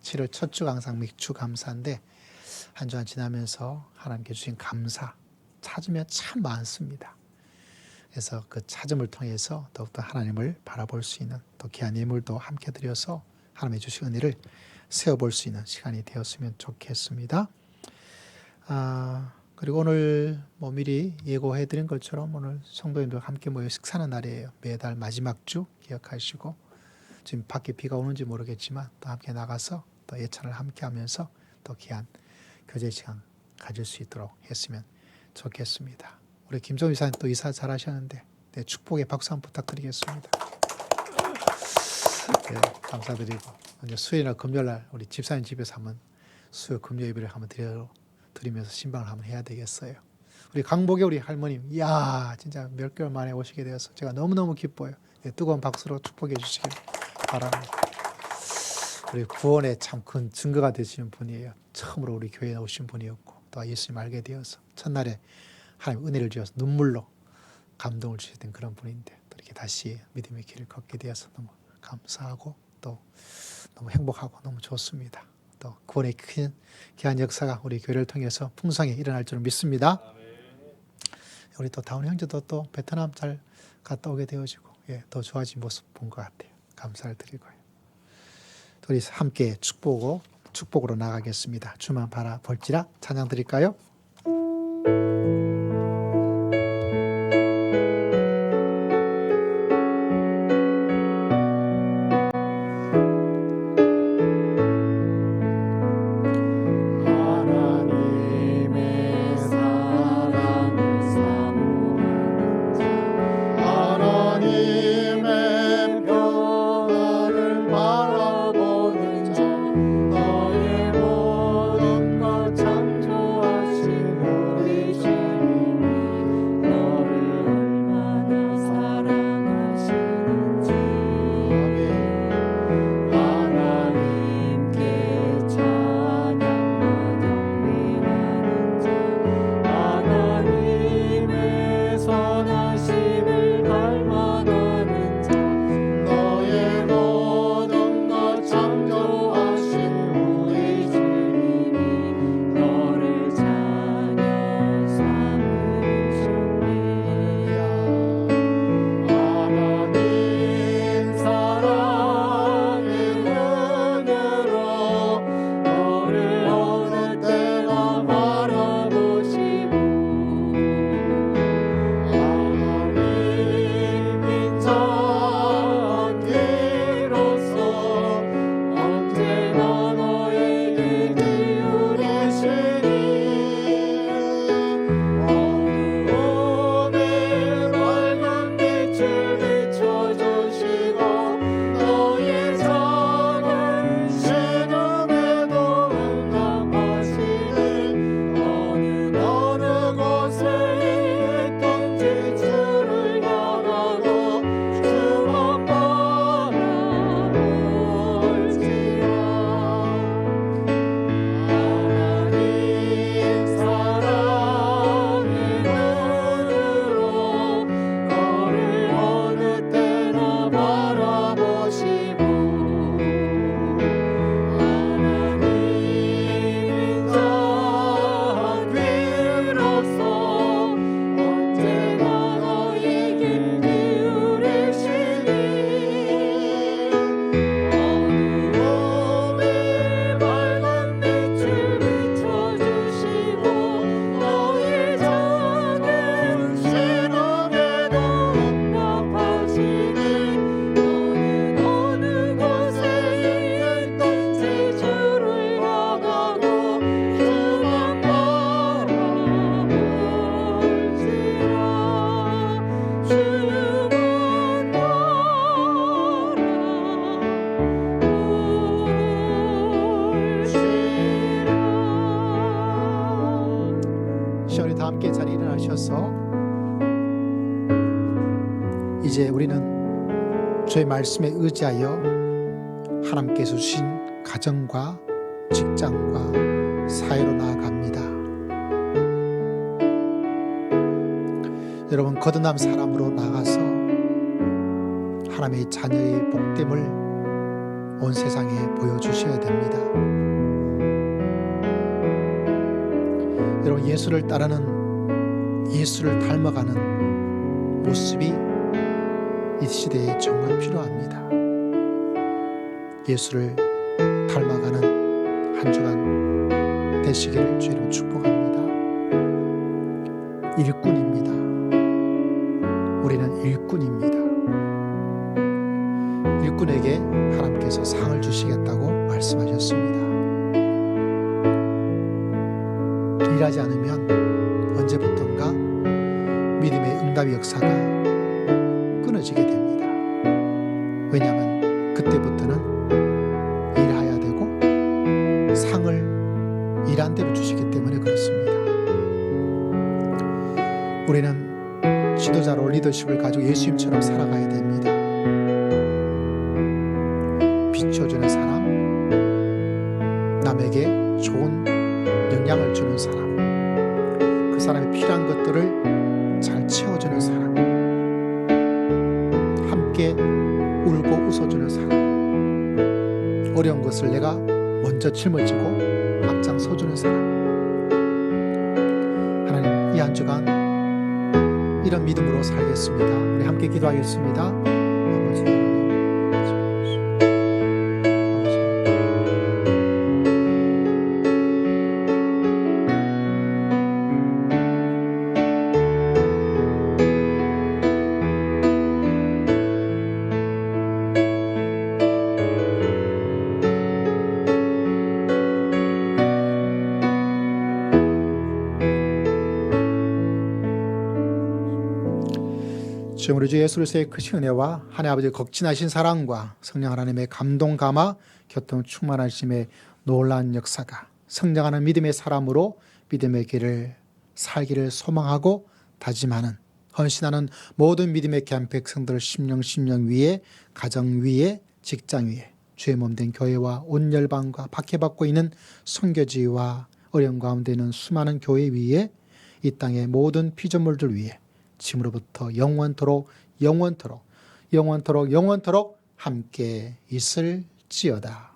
7월 첫 주가 항상 맥주 감사인데 한 주간 지나면서 하나님께 주신 감사 찾으면 참 많습니다. 그래서 그 찾음을 통해서 더욱더 하나님을 바라볼 수 있는 또 귀한 예물도 함께 드려서 하나님의 주신 은혜를 세어볼 수 있는 시간이 되었으면 좋겠습니다. 그리고 오늘 미리 예고해드린 것처럼 오늘 성도님들 함께 모여 식사하는 날이에요. 매달 마지막 주 기억하시고 지금 밖에 비가 오는지 모르겠지만 또 함께 나가서 또 예찬을 함께 하면서 또 귀한 교제 시간 가질 수 있도록 했으면 좋겠습니다. 우리 김종우 이사님 또 이사 잘하셨는데 축복의 박수 한번 부탁드리겠습니다. 네, 감사드리고 이제 수요일이나 금요일날 우리 집사님 집에서 한번 수요 금요 예배를 한번 드리면서 신방을 한번 해야 되겠어요. 우리 강복의 우리 할머님, 이야 진짜 몇 개월 만에 오시게 되어서 제가 너무너무 기뻐요. 네, 뜨거운 박수로 축복해 주시길 바랍니다. 우리 구원의 참 큰 증거가 되시는 분이에요. 처음으로 우리 교회에 오신 분이었고 또 예수님 알게 되어서 첫날에 하나님 은혜를 주셔서 눈물로 감동을 주셨던 그런 분인데 또 이렇게 다시 믿음의 길을 걷게 되어서 너무 감사하고 또 너무 행복하고 너무 좋습니다. 또 구원의 큰 귀한 역사가 우리 교회를 통해서 풍성히 일어날 줄 믿습니다. 우리 또 다운 형제도 또 베트남 잘 갔다 오게 되어지고 더 좋아진 모습 본 것 같아요. 감사를 드리고요. 우리 함께 축복으로 나가겠습니다. 주만 바라볼지라 찬양 드릴까요? 이제 우리는 주의 말씀에 의지하여 하나님께서 주신 가정과 직장과 사회로 나아갑니다. 여러분, 거듭난 사람으로 나가서 하나님의 자녀의 복됨을 온 세상에 보여주셔야 됩니다. 여러분, 예수를 따르는, 예수를 닮아가는 모습이 이 시대에 정말 필요합니다. 예수를 닮아가는 한 주간 되시기를 주님으로 축복합니다. 일꾼입니다. 우리는 일꾼입니다. 일꾼에게 하나님께서 상을 주시겠다고 말씀하셨습니다. 일하지 않으면 언제부턴가 믿음의 응답의 역사가 끊어지게 됩니다. 왜냐하면 그때부터는 일해야 되고 상을 일한 대로 주시기 때문에 그렇습니다. 우리는 지도자로 리더십을 가지고 예수님처럼 살아가야 됩니다. 비춰주는 사람, 남에게 좋은 영향을 주는 사람, 그 사람이 필요한 것들을 잘 채워주는 사람, 함께 울고 웃어주는 사람, 어려운 것을 내가 먼저 짊어지고 앞장서주는 사람. 하나님, 이 한 주간 이런 믿음으로 살겠습니다. 우리 함께 기도하겠습니다. 아버지 하나님, 지금 우리 주 예수 그리스도의 크신 은혜와 하나님 아버지의 극진하신 사랑과 성령 하나님의 감동 감화 교통 충만하심의 놀라운 역사가 성장하는 믿음의 사람으로 믿음의 길을 살기를 소망하고 다짐하는 헌신하는 모든 믿음의 귀한 백성들 심령 위에 가정 위에 직장 위에 주의 몸된 교회와 온 열방과 박해받고 있는 선교지와 어려운 가운데 있는 수많은 교회 위에 이 땅의 모든 피조물들 위에 지금으로부터 영원토록 함께 있을지어다.